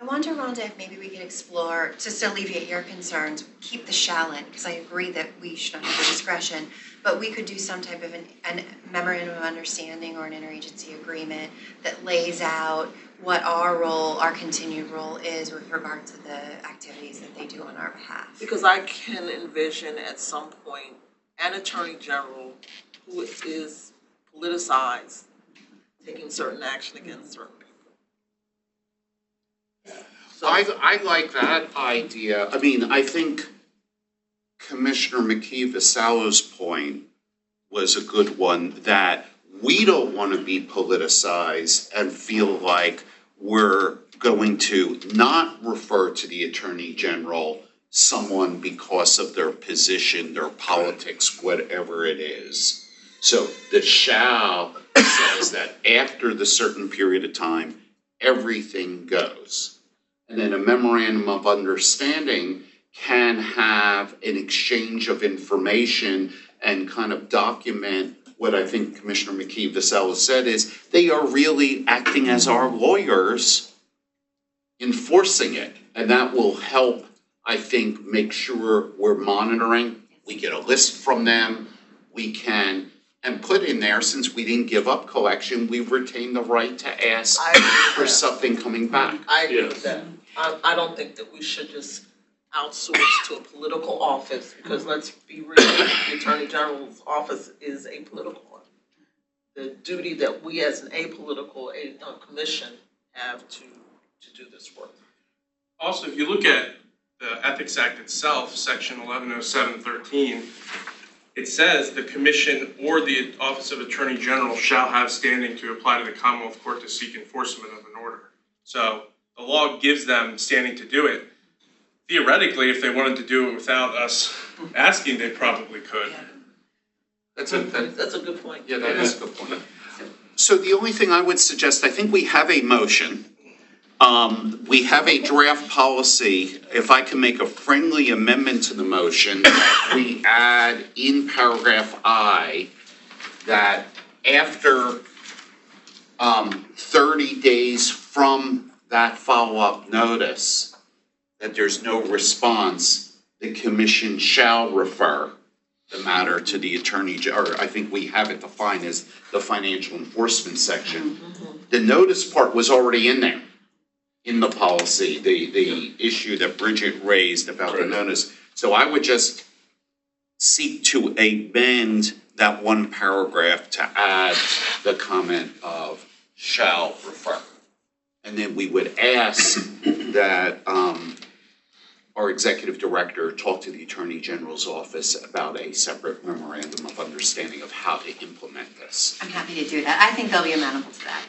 I wonder, Rhonda, if maybe we could explore, just to alleviate your concerns, keep the shall in, because I agree that we should not have the discretion, but we could do some type of an memorandum of understanding or an interagency agreement that lays out what our role, our continued role is with regard to the activities that they do on our behalf. Because I can envision at some point an Attorney General who is politicized taking certain action against certain people. So, I like that idea. I mean, I think Commissioner McKee Vassallo's point was a good one, that we don't want to be politicized and feel like we're going to not refer to the Attorney General someone because of their position, their politics, whatever it is. So the shall says that after the certain period of time, everything goes. And then a memorandum of understanding can have an exchange of information and kind of document what I think Commissioner McKee Vassell said is they are really acting as our lawyers enforcing it. And that will help, I think, make sure we're monitoring. We get a list from them. We can, and put in there, since we didn't give up collection, we've retained the right to ask I agree with for that. something coming back. I agree with that. I don't think that we should just outsource to a political office, because let's be real, the Attorney General's office is a political one. The duty that we as an apolitical commission have to do this work. Also, if you look at the Ethics Act itself, section 110713, it says the commission or the Office of Attorney General shall have standing to apply to the Commonwealth Court to seek enforcement of an order. So the law gives them standing to do it. Theoretically, if they wanted to do it without us asking, they probably could. That's a good point. Yeah, that is a good point. So the only thing I would suggest, I think we have a motion. We have a draft policy. If I can make a friendly amendment to the motion, we add in paragraph I that after 30 days from that follow-up notice, that there's no response, the commission shall refer the matter to the attorney, or I think we have it defined as the financial enforcement section. The notice part was already in there, in the policy, the issue that Bridget raised about the notice. So I would just seek to amend that one paragraph to add the comment of shall refer. And then we would ask that our executive director talk to the Attorney General's office about a separate memorandum of understanding of how to implement this. I'm happy to do that. I think they'll be amenable to that.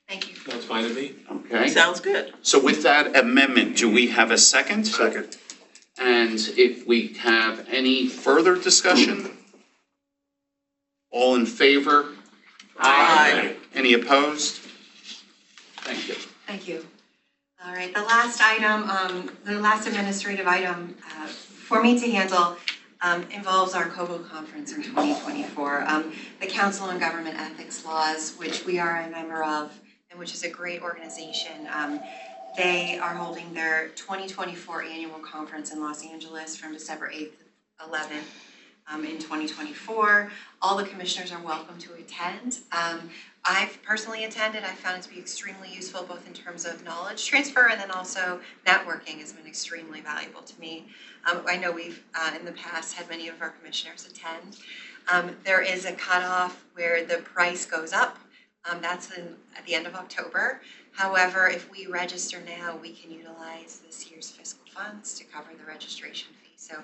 Thank you. That's fine to me. Okay? Sounds good. So with that amendment, do we have a second? Second. And if we have any further discussion? All in favor? Aye. Any opposed? Thank you. Thank you. All right, the last item, the last administrative item for me to handle involves our COBO conference in 2024. The Council on Government Ethics Laws, which we are a member of, and which is a great organization. They are holding their 2024 annual conference in Los Angeles from December 8th to 11th in 2024. All the commissioners are welcome to attend. I've personally attended. I found it to be extremely useful, both in terms of knowledge transfer and then also networking has been extremely valuable to me. I know we've in the past had many of our commissioners attend. There is a cutoff where the price goes up. That's at the end of October. However, if we register now, we can utilize this year's fiscal funds to cover the registration fee. So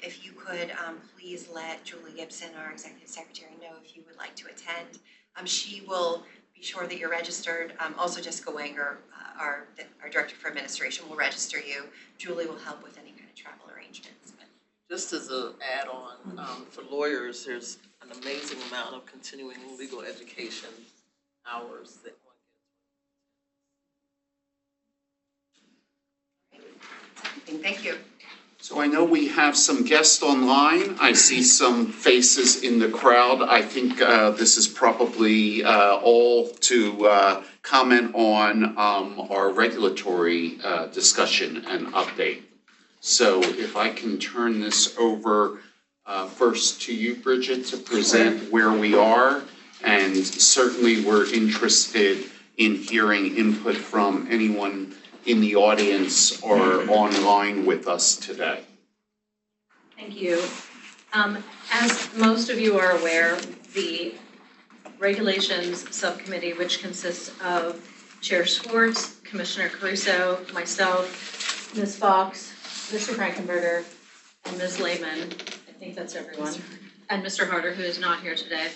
if you could please let Julie Gibson, our executive secretary, know if you would like to attend. She will be sure that you're registered. Also, Jessica Wanger, our director for administration, will register you. Julie will help with any kind of travel arrangements. Just as a add-on, for lawyers, there's an amazing amount of continuing legal education hours that one gets. Thank you. So I know we have some guests online. I see some faces in the crowd. I think this is probably all to comment on our regulatory discussion and update. So if I can turn this over first to you, Bridget, to present where we are. And certainly we're interested in hearing input from anyone in the audience or online with us today. Thank you. As most of you are aware, the Regulations Subcommittee, which consists of Chair Schwartz, Commissioner Caruso, myself, Ms. Fox, Mr. Frankenberger, and Ms. Lehman, I think that's everyone, and Mr. Harder, who is not here today.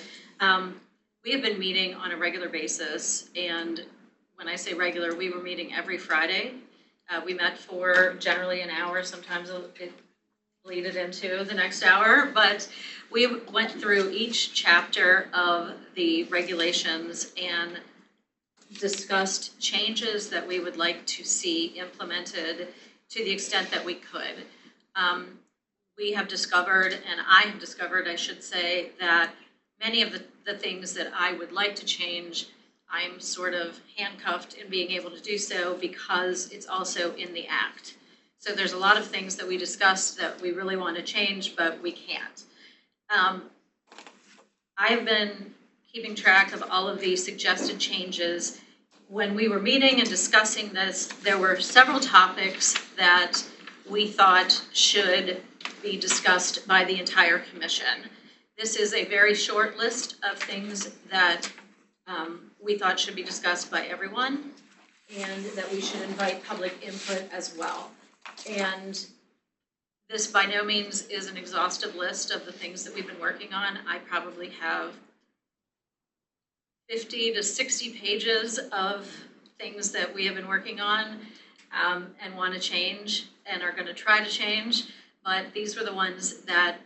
we have been meeting on a regular basis, and when I say regular, we were meeting every Friday. We met for generally an hour, sometimes it bleeded into the next hour, but we went through each chapter of the regulations and discussed changes that we would like to see implemented to the extent that we could. We have discovered, and I have discovered, I should say, that many of the things that I would like to change, I'm sort of handcuffed in being able to do so because it's also in the act. So there's a lot of things that we discussed that we really want to change, but we can't. I've been keeping track of all of the suggested changes. When we were meeting and discussing this, there were several topics that we thought should be discussed by the entire commission. This is a very short list of things that we thought should be discussed by everyone and that we should invite public input as well. And this by no means is an exhaustive list of the things that we've been working on. I probably have 50 to 60 pages of things that we have been working on and want to change and are going to try to change. But these were the ones that,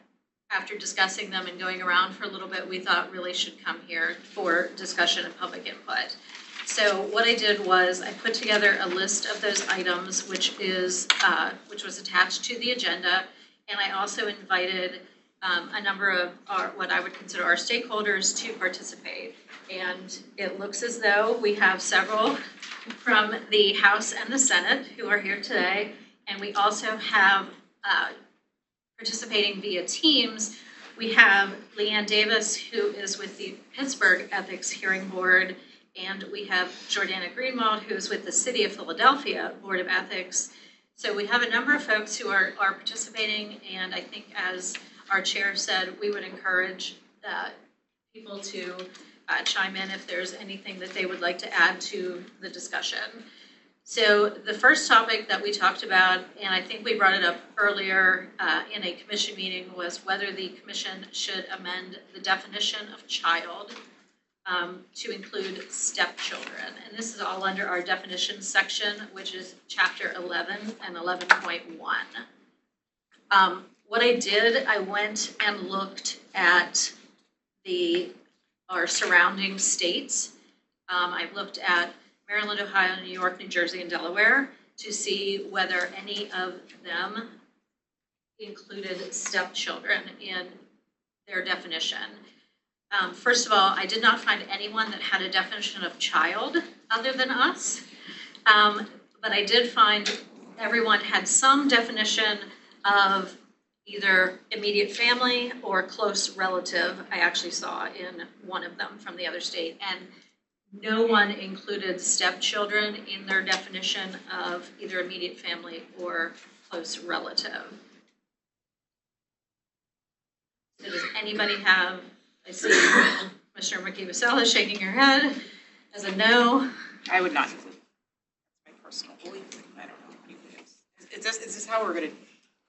after discussing them and going around for a little bit, we thought really should come here for discussion and public input. So what I did was I put together a list of those items, which was attached to the agenda, and I also invited a number of what I would consider our stakeholders to participate. And it looks as though we have several from the House and the Senate who are here today, and we also have participating via Teams. We have Leanne Davis, who is with the Pittsburgh Ethics Hearing Board, and we have Jordana Greenwald, who's with the City of Philadelphia Board of Ethics. So we have a number of folks who are participating, and I think, as our chair said, we would encourage people to chime in if there's anything that they would like to add to the discussion. So the first topic that we talked about, and I think we brought it up earlier in a commission meeting, was whether the commission should amend the definition of child to include stepchildren. And this is all under our definitions section, which is chapter 11 and 11.1. What I did, I went and looked at our surrounding states. I looked at Maryland, Ohio, New York, New Jersey, and Delaware to see whether any of them included stepchildren in their definition. First of all, I did not find anyone that had a definition of child other than us, but I did find everyone had some definition of either immediate family or close relative. I actually saw in one of them from the other state, and no one included stepchildren in their definition of either immediate family or close relative. So does anybody have, I see Commissioner McKee-Wasella shaking her head as a no. I would not include. That's my personal belief. I don't know if anybody else. Is this how we're gonna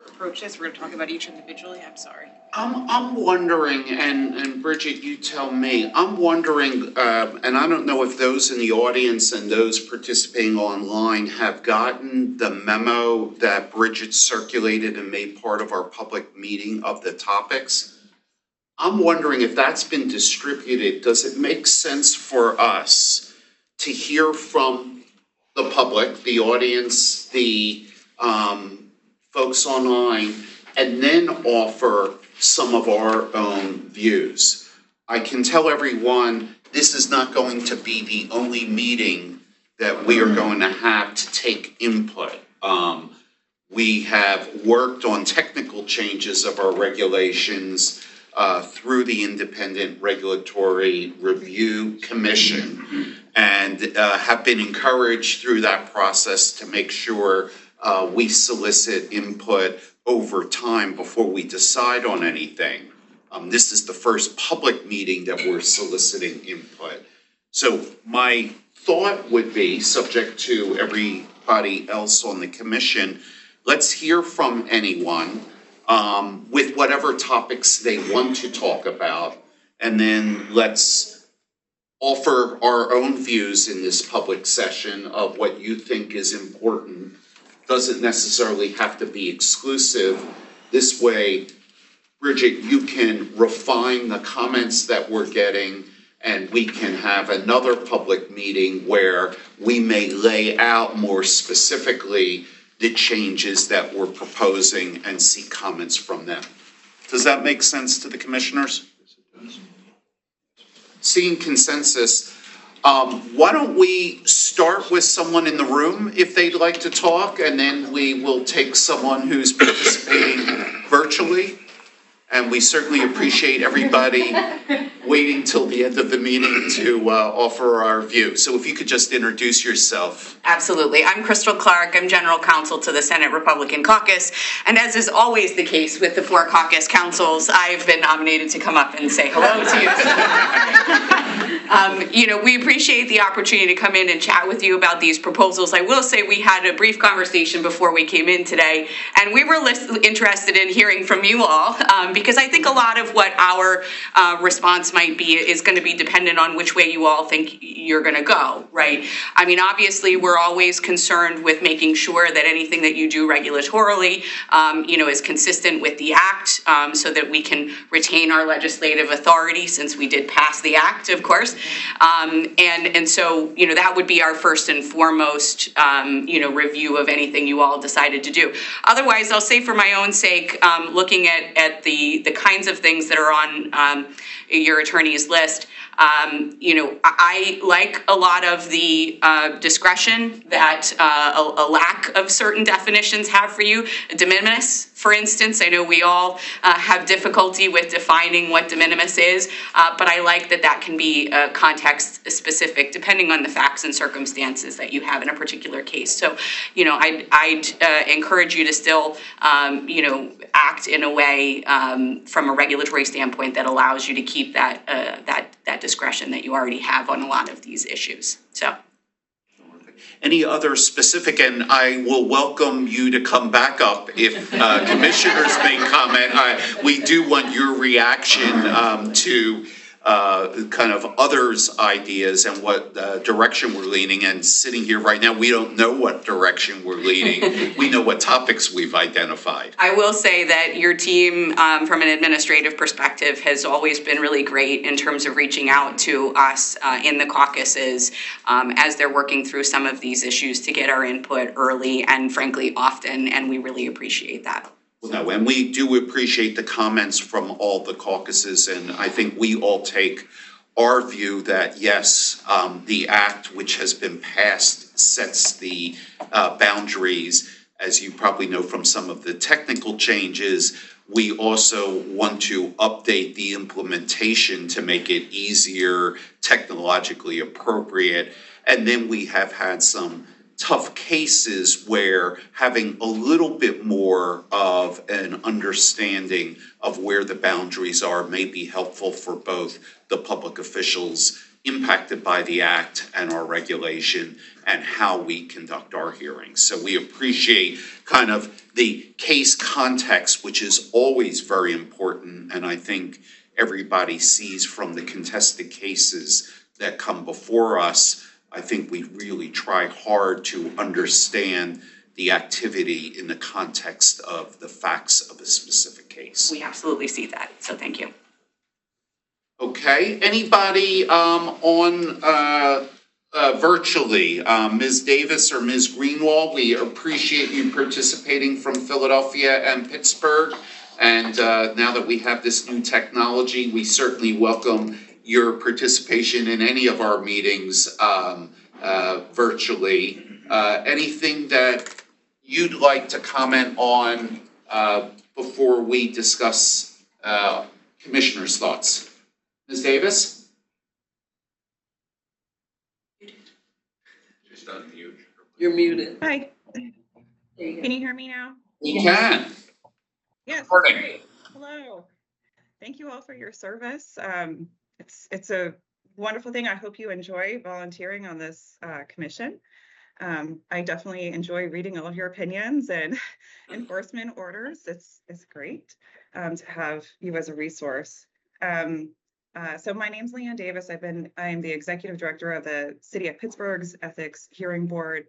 approach this? We're gonna talk about each individually? I'm sorry. I'm wondering, and Bridget, you tell me, I'm wondering, and I don't know if those in the audience and those participating online have gotten the memo that Bridget circulated and made part of our public meeting of the topics. I'm wondering if that's been distributed, does it make sense for us to hear from the public, the audience, the folks online, and then offer some of our own views? I can tell everyone this is not going to be the only meeting that we are going to have to take input. We have worked on technical changes of our regulations through the Independent Regulatory Review Commission, and have been encouraged through that process to make sure we solicit input over time before we decide on anything. This is the first public meeting that we're soliciting input. So my thought would be, subject to everybody else on the commission, let's hear from anyone with whatever topics they want to talk about, and then let's offer our own views in this public session of what you think is important. Doesn't necessarily have to be exclusive. This way, Bridget, you can refine the comments that we're getting, and we can have another public meeting where we may lay out more specifically the changes that we're proposing and seek comments from them. Does that make sense to the commissioners? Seeing consensus, why don't we start with someone in the room if they'd like to talk, and then we will take someone who's participating virtually. And we certainly appreciate everybody waiting till the end of the meeting to offer our view. So if you could just introduce yourself. Absolutely. I'm Crystal Clark. I'm General Counsel to the Senate Republican Caucus. And as is always the case with the 4 caucus councils, I've been nominated to come up and say hello to you. We appreciate the opportunity to come in and chat with you about these proposals. I will say we had a brief conversation before we came in today, and we were interested in hearing from you all, because I think a lot of what our response might be is going to be dependent on which way you all think you're going to go, right? I mean, obviously, we're always concerned with making sure that anything that you do regulatorily, is consistent with the act, so that we can retain our legislative authority, since we did pass the act, of course. And so, that would be our first and foremost, review of anything you all decided to do. Otherwise, I'll say for my own sake, looking at the kinds of things that are on your attorney's list, I like a lot of the discretion that a lack of certain definitions have for you. De minimis, for instance, I know we all have difficulty with defining what de minimis is, but I like that can be context specific depending on the facts and circumstances that you have in a particular case. So, I'd encourage you to still, act in a way from a regulatory standpoint that allows you to keep that discretion that you already have on a lot of these issues. So. Any other specific, and I will welcome you to come back up if commissioners make comment. We do want your reaction to kind of others' ideas and what direction we're leaning. And sitting here right now, we don't know what direction we're leaning. We know what topics we've identified. I will say that your team, from an administrative perspective, has always been really great in terms of reaching out to us in the caucuses as they're working through some of these issues to get our input early and frankly often, and we really appreciate that. No, and we do appreciate the comments from all the caucuses, and I think we all take our view that yes, the act which has been passed sets the boundaries. As you probably know from some of the technical changes, we also want to update the implementation to make it easier, technologically appropriate, and then we have had some tough cases where having a little bit more of an understanding of where the boundaries are may be helpful for both the public officials impacted by the act and our regulation and how we conduct our hearings. So we appreciate kind of the case context, which is always very important, and I think everybody sees from the contested cases that come before us. I think we really try hard to understand the activity in the context of the facts of a specific case. We absolutely see that, so thank you. Okay, anybody on virtually, Ms. Davis or Ms. Greenwald, we appreciate you participating from Philadelphia and Pittsburgh. And now that we have this new technology, we certainly welcome your participation in any of our meetings virtually. Anything that you'd like to comment on before we discuss commissioners' thoughts? Ms. Davis? Just unmute. You're muted. Hi, can you hear me now? We can. Yes, Morning. great. Hello. Thank you all for your service. It's a wonderful thing. I hope you enjoy volunteering on this commission. I definitely enjoy reading all of your opinions and enforcement orders. It's great to have you as a resource. So my name's Leanne Davis. I am the executive director of the City of Pittsburgh's Ethics Hearing Board.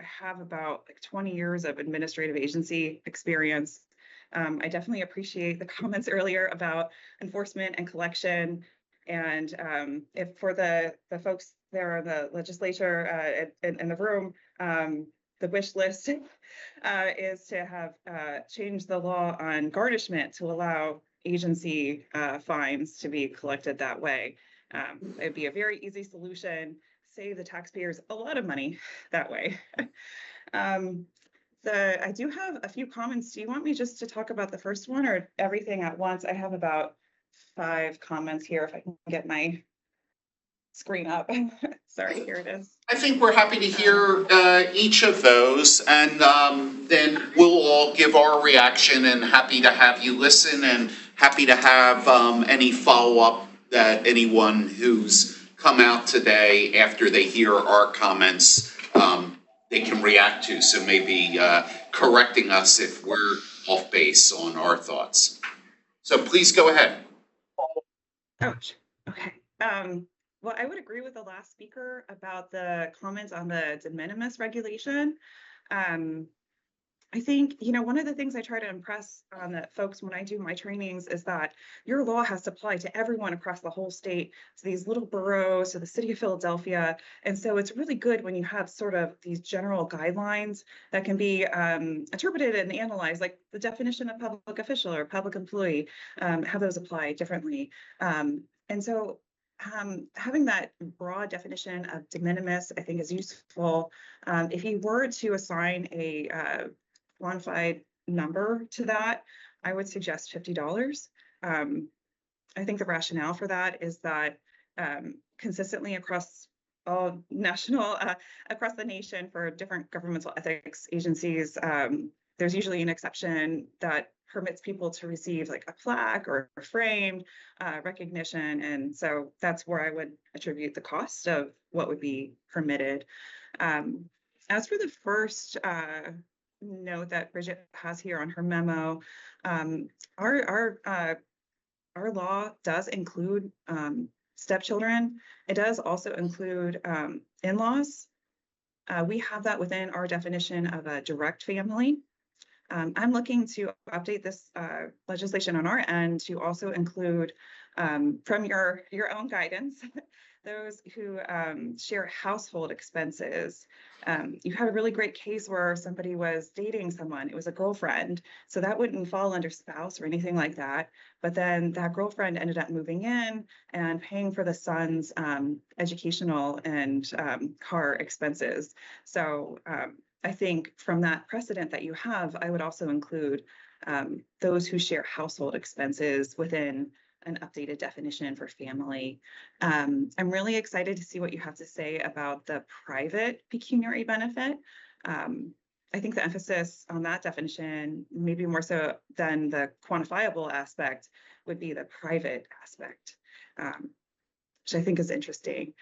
I have about 20 years of administrative agency experience. I definitely appreciate the comments earlier about enforcement and collection. And if for the folks there in the legislature in the room, the wish list is to have changed the law on garnishment to allow agency fines to be collected that way. It'd be a very easy solution, save the taxpayers a lot of money that way. I do have a few comments. Do you want me just to talk about the first one or everything at once? I have about 5 comments here if I can get my screen up. Sorry, here it is. I think we're happy to hear each of those, and then we'll all give our reaction, and happy to have you listen, and happy to have any follow-up that anyone who's come out today after they hear our comments, they can react to. So maybe correcting us if we're off base on our thoughts. So please go ahead. Ouch. Okay. Well, I would agree with the last speaker about the comments on the de minimis regulation. I think, one of the things I try to impress on the folks when I do my trainings is that your law has to apply to everyone across the whole state, to these little boroughs, to the city of Philadelphia. And so it's really good when you have sort of these general guidelines that can be interpreted and analyzed, like the definition of public official or public employee, have those apply differently. And so having that broad definition of de minimis, I think, is useful. If you were to assign a quantified number to that, I would suggest $50. I think the rationale for that is that consistently across all national, across the nation for different governmental ethics agencies, there's usually an exception that permits people to receive like a plaque or a framed recognition. And so that's where I would attribute the cost of what would be permitted. As for the first note that Bridget has here on her memo, our law does include stepchildren. It does also include in-laws. We have that within our definition of a direct family. I'm looking to update this legislation on our end to also include, from your own guidance, those who share household expenses. You had a really great case where somebody was dating someone. It was a girlfriend, so that wouldn't fall under spouse or anything like that. But then that girlfriend ended up moving in and paying for the son's educational and car expenses. So I think from that precedent that you have, I would also include those who share household expenses within an updated definition for family. I'm really excited to see what you have to say about the private pecuniary benefit. I think the emphasis on that definition, maybe more so than the quantifiable aspect, would be the private aspect, which I think is interesting.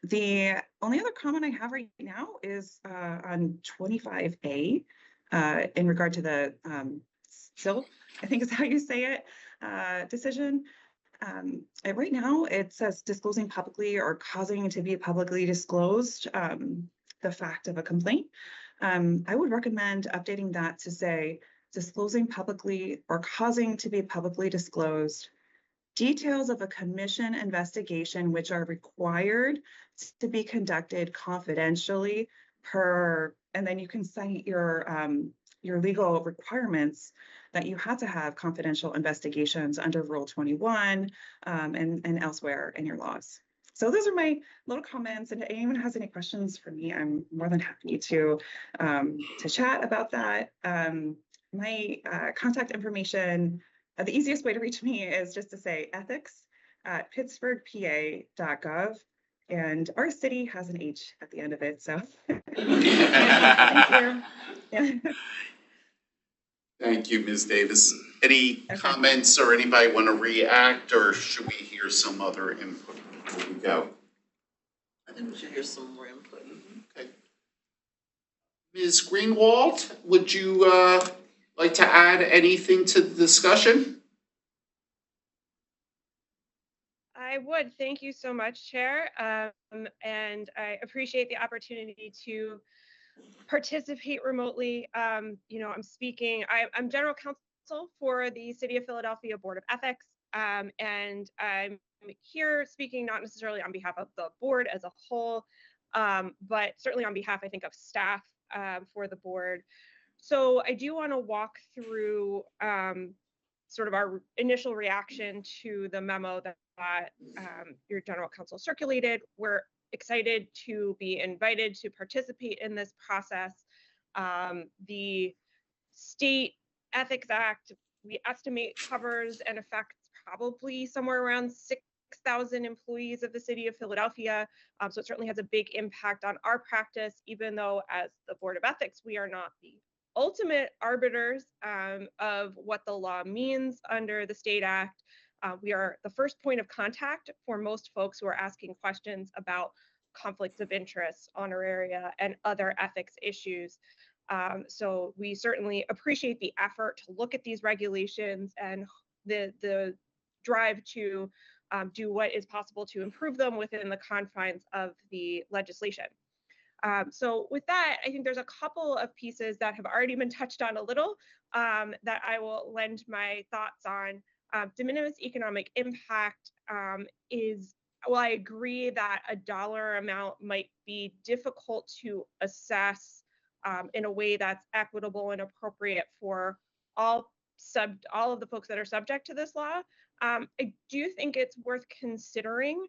The only other comment I have right now is on 25A in regard to the SIL, I think is how you say it, decision. Right now it says disclosing publicly or causing to be publicly disclosed the fact of a complaint. I would recommend updating that to say disclosing publicly or causing to be publicly disclosed details of a commission investigation which are required to be conducted confidentially and then you can cite your legal requirements that you have to have confidential investigations under Rule 21 and elsewhere in your laws. So those are my little comments, and if anyone has any questions for me, I'm more than happy to chat about that. My contact information, the easiest way to reach me is just to say ethics@pittsburghpa.gov, and our city has an H at the end of it, so. Thank you. Thank you, Ms. Davis. Any comments or anybody want to react, or should we hear some other input before we go? I think we should hear some more input. Okay. Ms. Greenwald, would you like to add anything to the discussion? I would. Thank you so much, Chair. And I appreciate the opportunity to participate remotely. I'm I'm general counsel for the City of Philadelphia Board of Ethics. And I'm here speaking not necessarily on behalf of the board as a whole, but certainly on behalf, I think, of staff for the board. So I do want to walk through sort of our initial reaction to the memo that your general counsel circulated. We're excited to be invited to participate in this process. The State Ethics Act, we estimate, covers and affects probably somewhere around 6,000 employees of the City of Philadelphia. So it certainly has a big impact on our practice, even though as the Board of Ethics, we are not the ultimate arbiters of what the law means under the State Act. We are the first point of contact for most folks who are asking questions about conflicts of interest, honoraria, and other ethics issues. So we certainly appreciate the effort to look at these regulations and the drive to do what is possible to improve them within the confines of the legislation. So with that, I think there's a couple of pieces that have already been touched on a little that I will lend my thoughts on. De minimis economic impact is, well, I agree that a dollar amount might be difficult to assess in a way that's equitable and appropriate for all of the folks that are subject to this law. I do think it's worth considering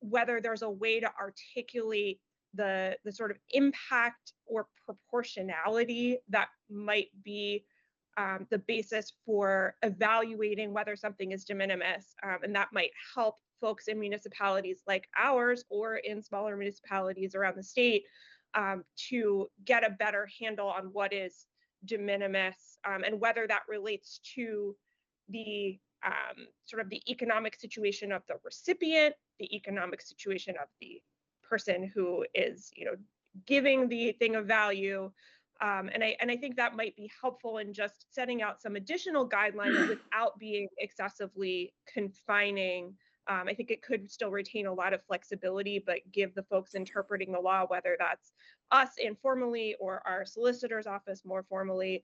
whether there's a way to articulate the sort of impact or proportionality that might be the basis for evaluating whether something is de minimis. And that might help folks in municipalities like ours or in smaller municipalities around the state to get a better handle on what is de minimis and whether that relates to the sort of the economic situation of the recipient, the economic situation of the person who is, giving the thing of value. And I think that might be helpful in just setting out some additional guidelines without being excessively confining. I think it could still retain a lot of flexibility, but give the folks interpreting the law, whether that's us informally or our solicitor's office more formally,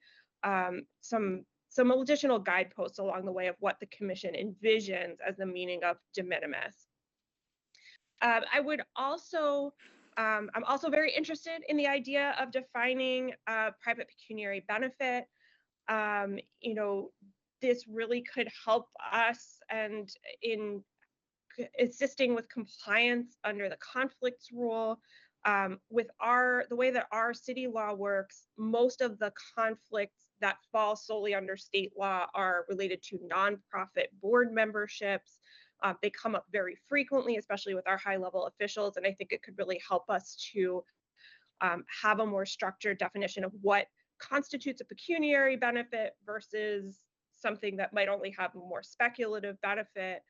some additional guideposts along the way of what the commission envisions as the meaning of de minimis. I'm also very interested in the idea of defining private pecuniary benefit. This really could help us and in assisting with compliance under the conflicts rule. With the way that our city law works, most of the conflicts that fall solely under state law are related to nonprofit board memberships. They come up very frequently, especially with our high-level officials, and I think it could really help us to have a more structured definition of what constitutes a pecuniary benefit versus something that might only have a more speculative benefit.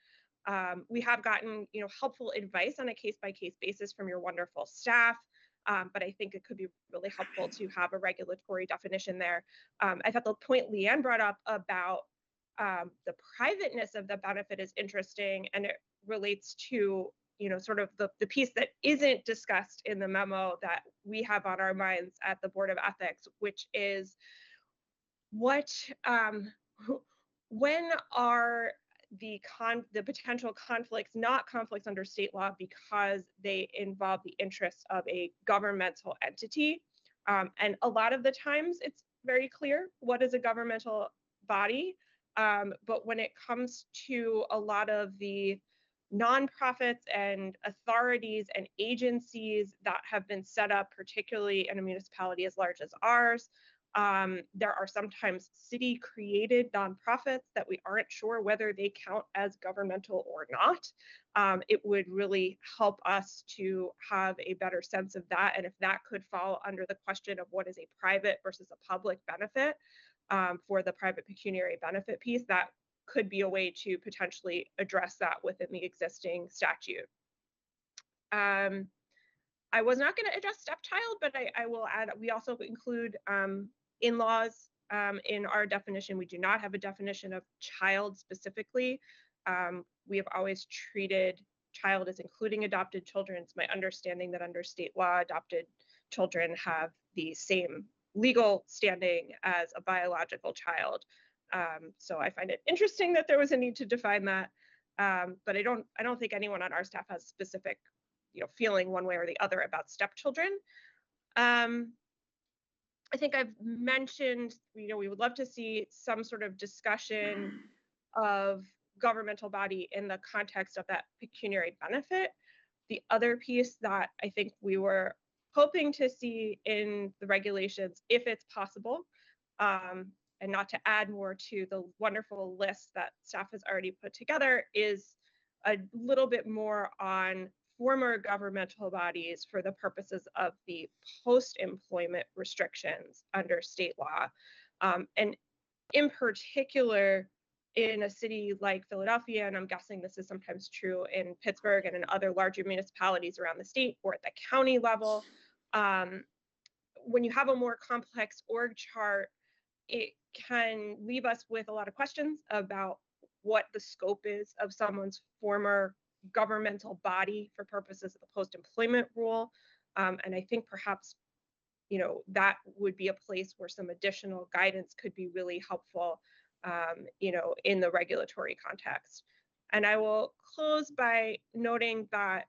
We have gotten, helpful advice on a case-by-case basis from your wonderful staff, but I think it could be really helpful to have a regulatory definition there. I thought the point Leanne brought up about the privateness of the benefit is interesting, and it relates to, sort of the piece that isn't discussed in the memo that we have on our minds at the Board of Ethics, which is when are the potential conflicts not conflicts under state law because they involve the interests of a governmental entity. And a lot of the times it's very clear what is a governmental body. But when it comes to a lot of the nonprofits and authorities and agencies that have been set up, particularly in a municipality as large as ours, there are sometimes city-created nonprofits that we aren't sure whether they count as governmental or not. It would really help us to have a better sense of that, and if that could fall under the question of what is a private versus a public benefit for the private pecuniary benefit piece, that could be a way to potentially address that within the existing statute. I was not going to address stepchild, but I will add, we also include in-laws in our definition. We do not have a definition of child specifically. we have always treated child as including adopted children. It's my understanding that under state law, adopted children have the same legal standing as a biological child. So I find it interesting that there was a need to define that. But I don't think anyone on our staff has specific, feeling one way or the other about stepchildren. I think I've mentioned, we would love to see some sort of discussion of governmental body in the context of that pecuniary benefit. The other piece that I think we were hoping to see in the regulations, if it's possible, and not to add more to the wonderful list that staff has already put together, is a little bit more on former governmental bodies for the purposes of the post-employment restrictions under state law. And in particular, in a city like Philadelphia, and I'm guessing this is sometimes true in Pittsburgh and in other larger municipalities around the state or at the county level, when you have a more complex org chart, it can leave us with a lot of questions about what the scope is of someone's former governmental body for purposes of the post-employment rule. And I think perhaps, that would be a place where some additional guidance could be really helpful, in the regulatory context. And I will close by noting that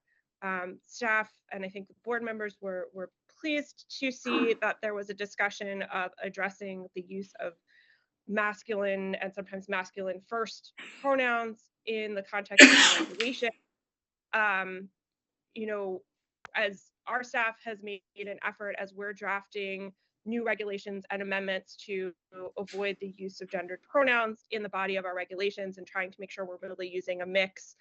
staff and I think the board members were pleased to see that there was a discussion of addressing the use of masculine and sometimes masculine first pronouns in the context of the regulation. As our staff has made an effort as we're drafting new regulations and amendments to avoid the use of gendered pronouns in the body of our regulations and trying to make sure we're really using a mix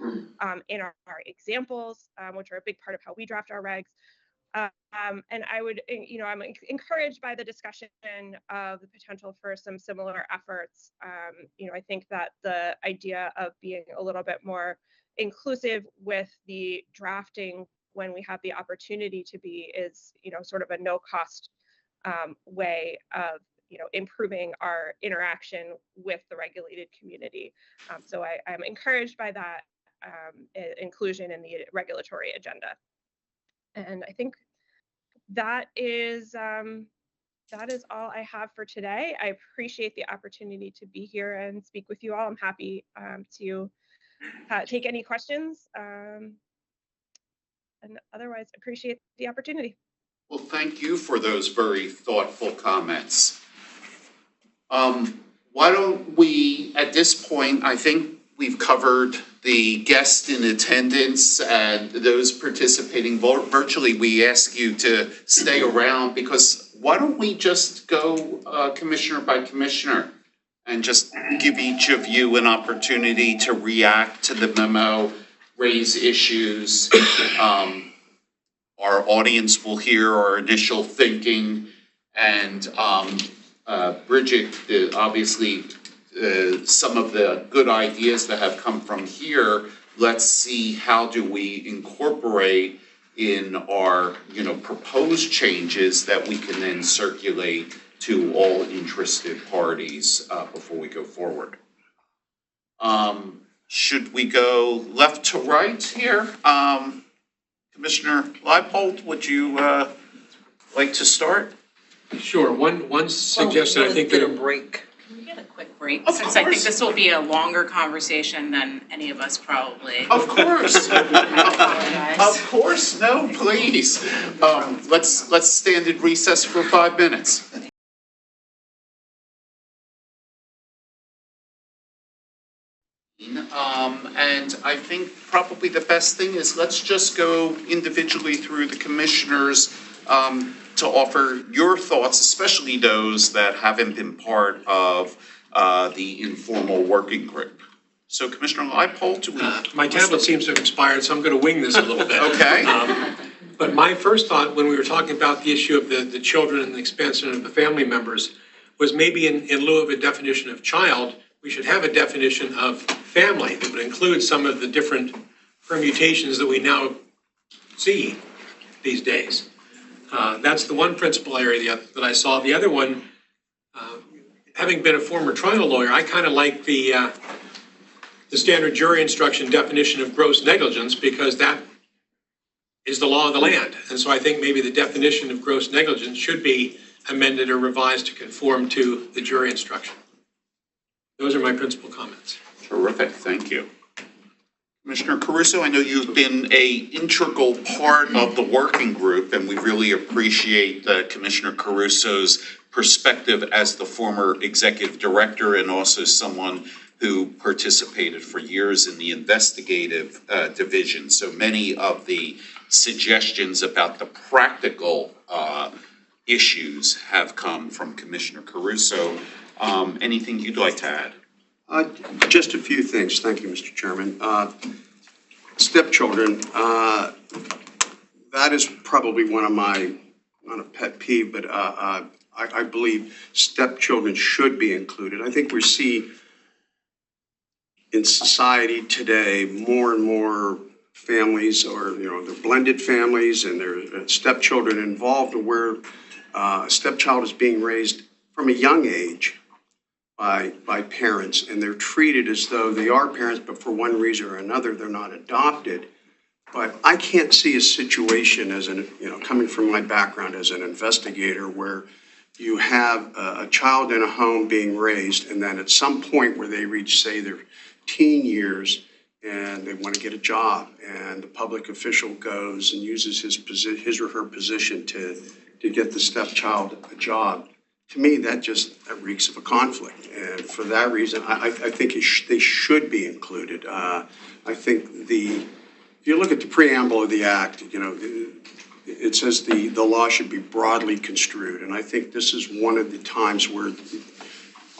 in our examples, which are a big part of how we draft our regs. And I would, I'm encouraged by the discussion of the potential for some similar efforts. I think that the idea of being a little bit more inclusive with the drafting when we have the opportunity to be is, sort of a no cost way of, improving our interaction with the regulated community. So I'm encouraged by that inclusion in the regulatory agenda. And I think that is all I have for today. I appreciate the opportunity to be here and speak with you all. I'm happy to take any questions. And otherwise, appreciate the opportunity. Well, thank you for those very thoughtful comments. Why don't we, at this point, I think we've covered the guests in attendance and those participating virtually. We ask you to stay around because why don't we just go commissioner by commissioner and just give each of you an opportunity to react to the memo, raise issues. Our audience will hear our initial thinking, and Bridget, obviously, some of the good ideas that have come from here, let's see how do we incorporate in our, proposed changes that we can then circulate to all interested parties before we go forward. Should we go left to right here? Commissioner Leipold, would you like to start? Sure. One suggestion, I think that a break. Can we get a quick break? Of Since I think course. this will be a longer conversation than any of us probably. Of course. apologize. Of course, no, please. Let's stand in recess for 5 minutes. And I think probably the best thing is let's just go individually through the commissioners to offer your thoughts, especially those that haven't been part of the informal working group. So Commissioner Leipold, my tablet seems to have expired, so I'm going to wing this a little bit. Okay. But my first thought when we were talking about the issue of the children and the expansion of the family members was maybe in lieu of a definition of child, we should have a definition of family that would include some of the different permutations that we now see these days. That's the one principal area that I saw. The other one, having been a former trial lawyer, I kind of like the the standard jury instruction definition of gross negligence because that is the law of the land. And so I think maybe the definition of gross negligence should be amended or revised to conform to the jury instruction. Those are my principal comments. Terrific, thank you. Commissioner Caruso, I know you've been an integral part of the working group, and we really appreciate Commissioner Caruso's perspective as the former executive director and also someone who participated for years in the investigative division. So many of the suggestions about the practical issues have come from Commissioner Caruso. Anything you'd like to add? Just a few things. Thank you, Mr. Chairman. Stepchildren, that is probably one of my, not a pet peeve, but I believe stepchildren should be included. I think we see in society today more and more families, or they're blended families, and there are stepchildren involved, where a stepchild is being raised from a young age by parents, and they're treated as though they are parents, but for one reason or another, they're not adopted. But I can't see a situation as coming from my background as an investigator, where you have a child in a home being raised, and then at some point where they reach, say, their teen years, and they want to get a job, and the public official goes and uses his or her position to get the stepchild a job. To me, that reeks of a conflict, and for that reason, I think they should be included. I think if you look at the preamble of the act, it says the law should be broadly construed, and I think this is one of the times where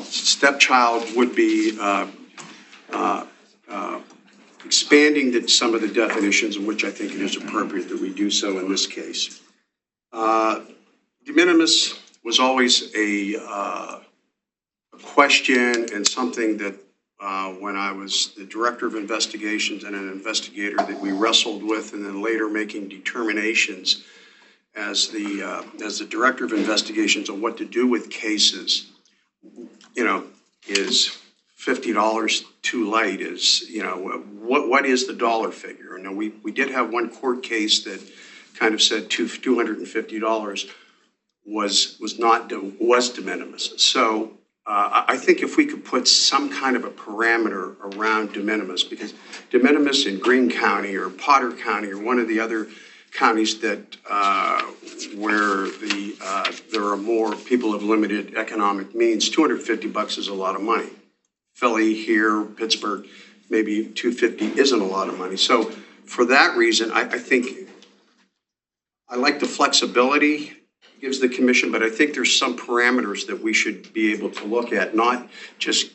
stepchild would be expanding some of the definitions, in which I think it is appropriate that we do so in this case. De minimis was always a question, and something that when I was the director of investigations and an investigator that we wrestled with, and then later making determinations as the director of investigations on what to do with cases. Is $50 too light? What is the dollar figure? We did have one court case that kind of said $250 was de minimis. So I think if we could put some kind of a parameter around de minimis, because de minimis in Greene County or Potter County or one of the other counties that where there are more people of limited economic means, $250 is a lot of money. Philly, here, Pittsburgh, maybe $250 isn't a lot of money. So for that reason, I think I like the flexibility it gives the commission, but I think there's some parameters that we should be able to look at, not just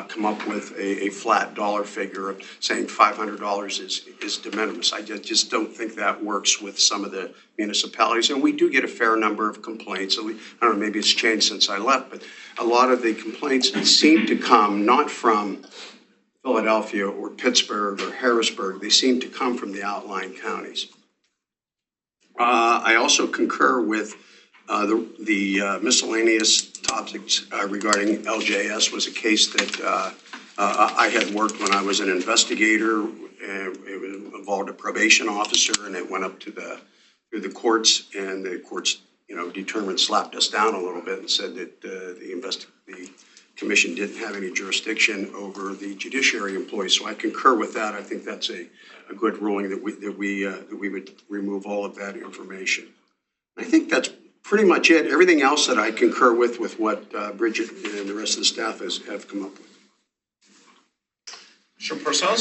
come up with a flat dollar figure of saying $500 is de minimis. I just don't think that works with some of the municipalities. And we do get a fair number of complaints. I don't know, maybe it's changed since I left, but a lot of the complaints seem to come not from Philadelphia or Pittsburgh or Harrisburg. They seem to come from the outlying counties. I also concur with the miscellaneous topics regarding LJS was a case that I had worked when I was an investigator. It involved a probation officer, and it went up through the courts, and the courts, slapped us down a little bit and said that the commission didn't have any jurisdiction over the judiciary employees. So I concur with that. I think that's a good ruling that we would remove all of that information. I think that's pretty much it. Everything else that I concur with what Bridget and the rest of the staff have come up with. Mr. Purcell?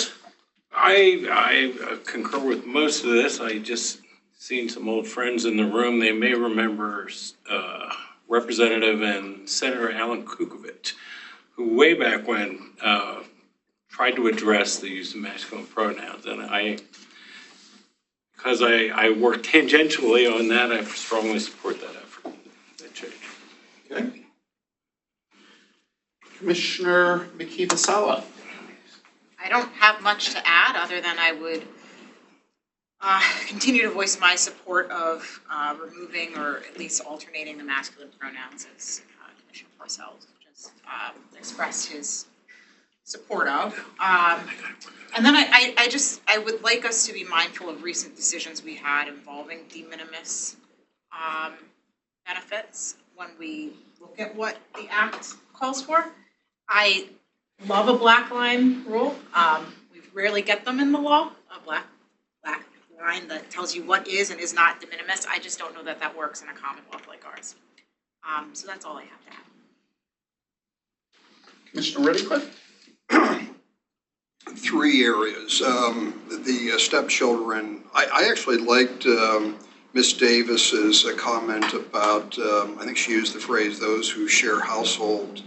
I concur with most of this. I just seen some old friends in the room. They may remember Representative and Senator Alan Kukovic, who way back when tried to address the use of masculine pronouns. And because I work tangentially on that, I strongly support that effort, that change. Okay. Commissioner McKee-Vassallo. I don't have much to add, other than I would continue to voice my support of removing or at least alternating the masculine pronouns, as Commissioner Purcell just expressed his support of. And then I would like us to be mindful of recent decisions we had involving de minimis benefits when we look at what the act calls for. I love a black line rule. We rarely get them in the law, a black line that tells you what is and is not de minimis. I just don't know that that works in a commonwealth like ours. So that's all I have to add. Commissioner Reddick? Three areas. The stepchildren, I actually liked Ms. Davis's comment about, I think she used the phrase, those who share household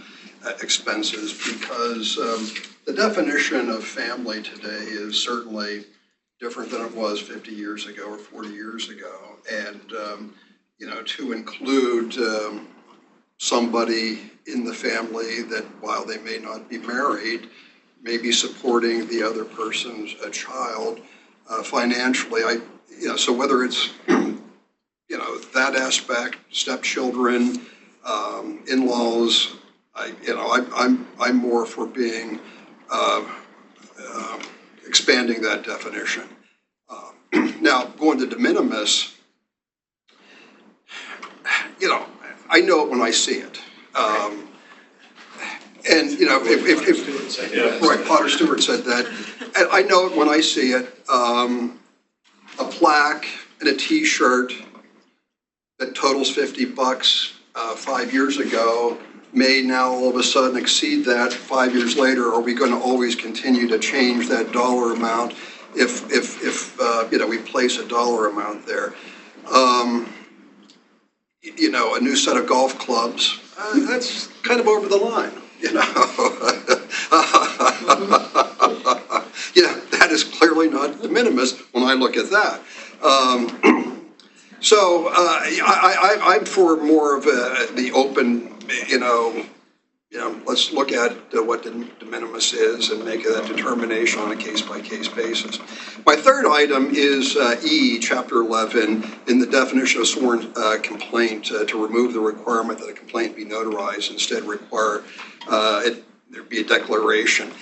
expenses, because the definition of family today is certainly different than it was 50 years ago or 40 years ago. And, to include somebody in the family that, while they may not be married, may be supporting the other person's child financially. So whether it's, that aspect, stepchildren, in-laws, I'm more for being, expanding that definition. Now, going to de minimis, I know it when I see it. And, if right, Potter Stewart said that. And I know it when I see it. A plaque and a T-shirt that totals $50 5 years ago may now all of a sudden exceed that 5 years later. Are we going to always continue to change that dollar amount if we place a dollar amount there? A new set of golf clubs, that's kind of over the line, that is clearly not de minimis when I look at that. So I'm for more of the open, let's look at what de minimis is and make that determination on a case-by-case basis. My third item is E, Chapter 11, in the definition of sworn complaint, to remove the requirement that a complaint be notarized, instead require there be a declaration.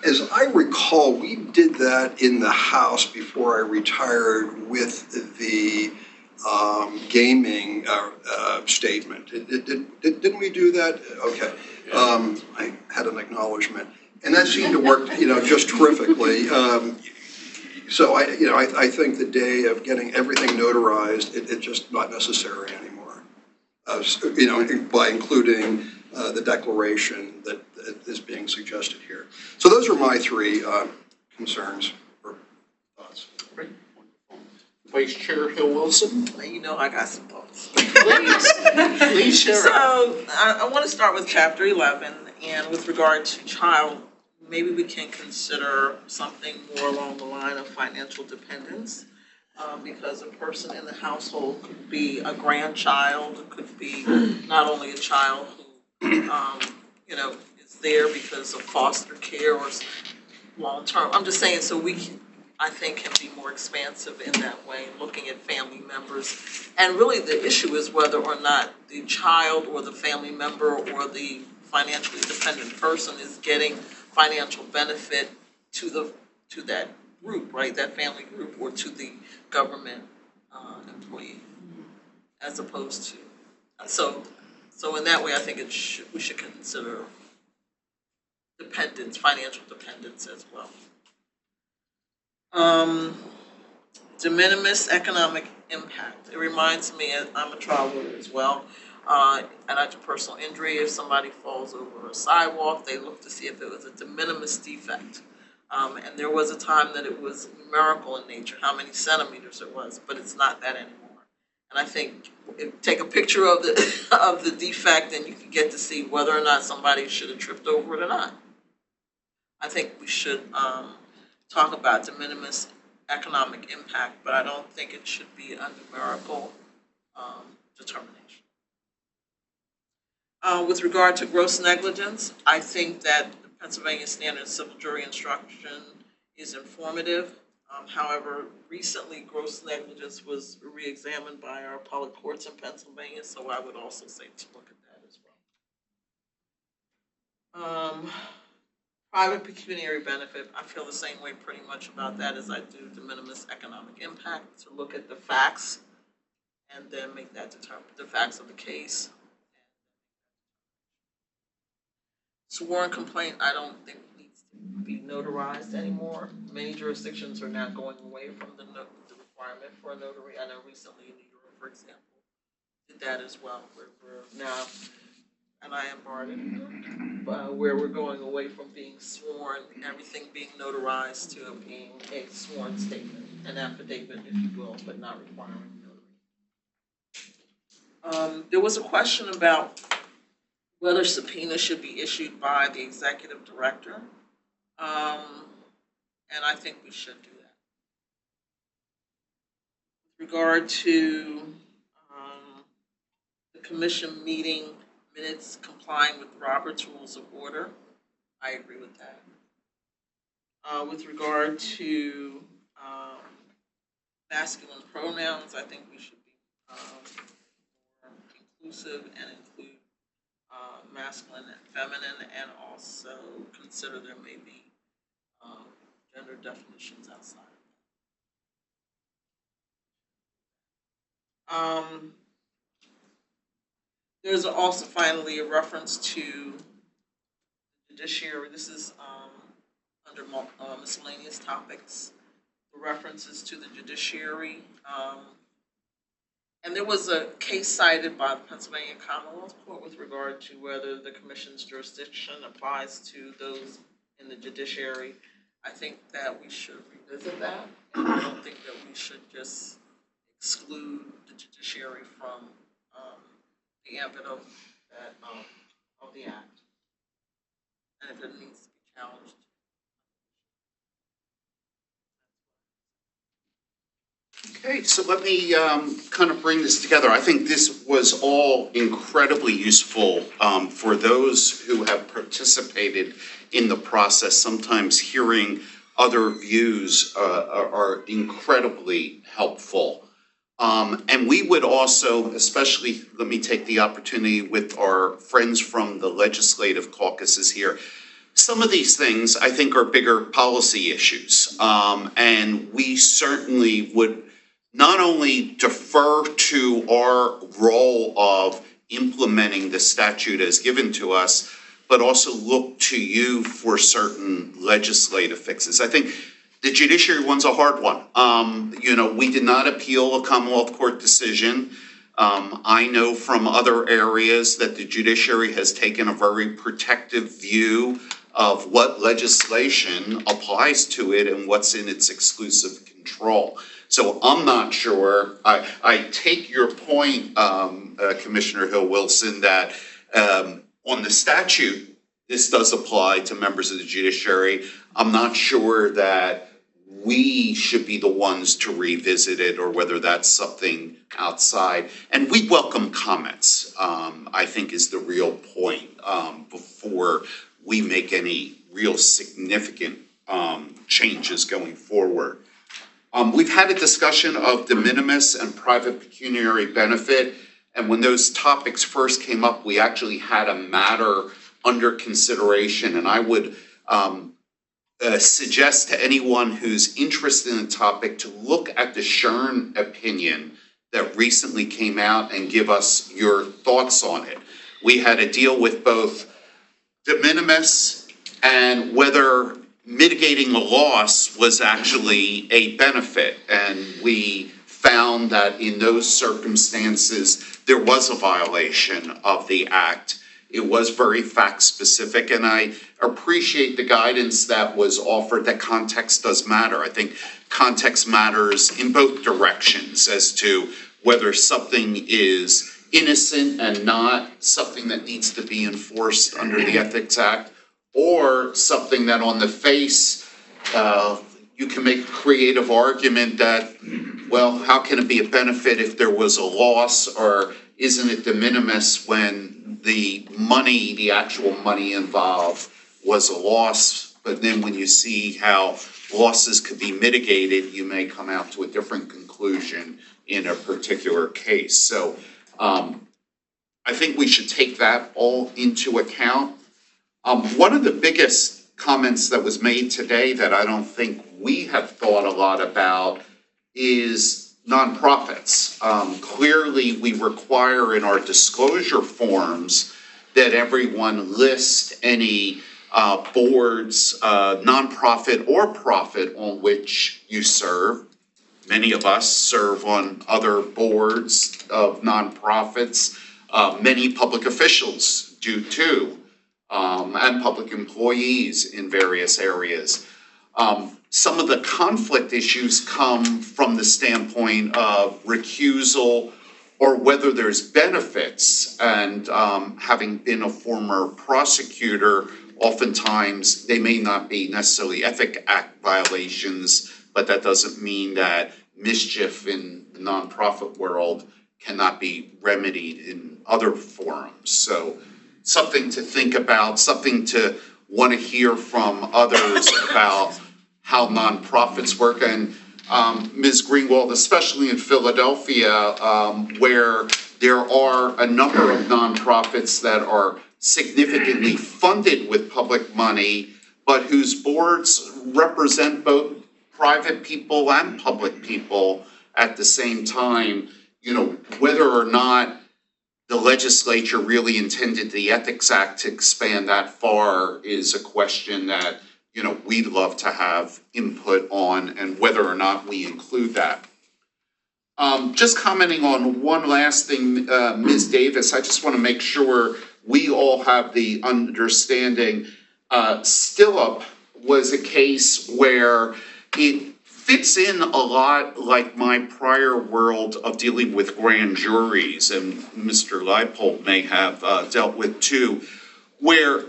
As I recall, we did that in the House before I retired with the gaming statement. Didn't we do that? Okay. I had an acknowledgement. And that seemed to work, just terrifically. So I think the day of getting everything notarized, it's just not necessary anymore. By including the declaration that is being suggested here. So those are my three concerns or thoughts. Great. Vice Chair Hill Wilson? I got some thoughts. Please share. So I want to start with Chapter 11, and with regard to child, maybe we can consider something more along the line of financial dependence, because a person in the household could be a grandchild, could be not only a child who, is there because of foster care or long-term. I'm just saying, so I think can be more expansive in that way, looking at family members. And really the issue is whether or not the child or the family member or the financially dependent person is getting financial benefit to that group, right, that family group, or to the government employee, as opposed to, so in that way, I think we should consider dependence, financial dependence as well. De minimis economic impact. It reminds me, I'm a trial lawyer as well, and after personal injury, if somebody falls over a sidewalk, they look to see if it was a de minimis defect. And there was a time that it was numerical in nature, how many centimeters it was, but it's not that anymore. And I think take a picture of the defect and you can get to see whether or not somebody should have tripped over it or not. I think we should talk about de minimis economic impact, but I don't think it should be a numerical determination. With regard to gross negligence, I think that the Pennsylvania Standard Civil Jury Instruction is informative. However, recently gross negligence was re-examined by our appellate courts in Pennsylvania, so I would also say to look at that as well. Private pecuniary benefit, I feel the same way pretty much about that as I do de minimis economic impact, to look at the facts and then make that the facts of the case. Sworn complaint, I don't think needs to be notarized anymore. Many jurisdictions are now going away from the requirement for a notary. I know recently in New York, for example, did that as well. We're now, and I am barred in New York, where we're going away from being sworn, everything being notarized, to being a sworn statement, an affidavit, if you will, but not requiring notary. There was a question about whether subpoena should be issued by the executive director. And I think we should do that. With regard to the commission meeting minutes complying with Robert's Rules of Order, I agree with that. With regard to masculine pronouns, I think we should be more inclusive and include masculine and feminine, and also consider there may be gender definitions outside of that. There's also finally a reference to the judiciary. This is under miscellaneous topics. The references to the judiciary. And there was a case cited by the Pennsylvania Commonwealth Court with regard to whether the commission's jurisdiction applies to those in the judiciary. I think that we should revisit that. And I don't think that we should just exclude the judiciary from the ambit of that of the act. And if it needs to be challenged. Okay, so let me kind of bring this together. I think this was all incredibly useful for those who have participated in the process. Sometimes hearing other views are incredibly helpful. And we would also, especially, let me take the opportunity with our friends from the legislative caucuses here. Some of these things I think are bigger policy issues. And we certainly would not only defer to our role of implementing the statute as given to us, but also look to you for certain legislative fixes. I think the judiciary one's a hard one. We did not appeal a Commonwealth Court decision. I know from other areas that the judiciary has taken a very protective view of what legislation applies to it and what's in its exclusive control. So I'm not sure. I take your point, Commissioner Hill-Wilson, that on the statute, this does apply to members of the judiciary. I'm not sure that we should be the ones to revisit it or whether that's something outside. And we welcome comments, I think is the real point, before we make any real significant changes going forward. We've had a discussion of de minimis and private pecuniary benefit, and when those topics first came up, we actually had a matter under consideration, and I would suggest to anyone who's interested in the topic to look at the Schern opinion that recently came out and give us your thoughts on it. We had to deal with both de minimis and whether mitigating a loss was actually a benefit. And we found that in those circumstances, there was a violation of the act. It was very fact specific, and I appreciate the guidance that was offered that context does matter. I think context matters in both directions as to whether something is innocent and not something that needs to be enforced under the Ethics Act, or something that on the face, you can make a creative argument that, well, how can it be a benefit if there was a loss, or isn't it de minimis when the money, the actual money involved was a loss? But then when you see how losses could be mitigated, you may come out to a different conclusion in a particular case. So I think we should take that all into account. One of the biggest comments that was made today that I don't think we have thought a lot about is nonprofits. Clearly, we require in our disclosure forms that everyone list any boards, nonprofit or profit on which you serve. Many of us serve on other boards of nonprofits. Many public officials do too, and public employees in various areas. Some of the conflict issues come from the standpoint of recusal or whether there's benefits. And having been a former prosecutor, oftentimes they may not be necessarily Ethics Act violations, but that doesn't mean that mischief in the nonprofit world cannot be remedied in other forums. So something to think about, something to want to hear from others about how nonprofits work. And Ms. Greenwald, especially in Philadelphia, where there are a number of nonprofits that are significantly funded with public money, but whose boards represent both private people and public people at the same time. You know, whether or not the legislature really intended the Ethics Act to expand that far is a question that, you know, we'd love to have input on, and whether or not we include that. Just commenting on one last thing, Ms. Davis, I just want to make sure we all have the understanding. Stillop was a case where it fits in a lot like my prior world of dealing with grand juries, and Mr. Leipold may have dealt with too, where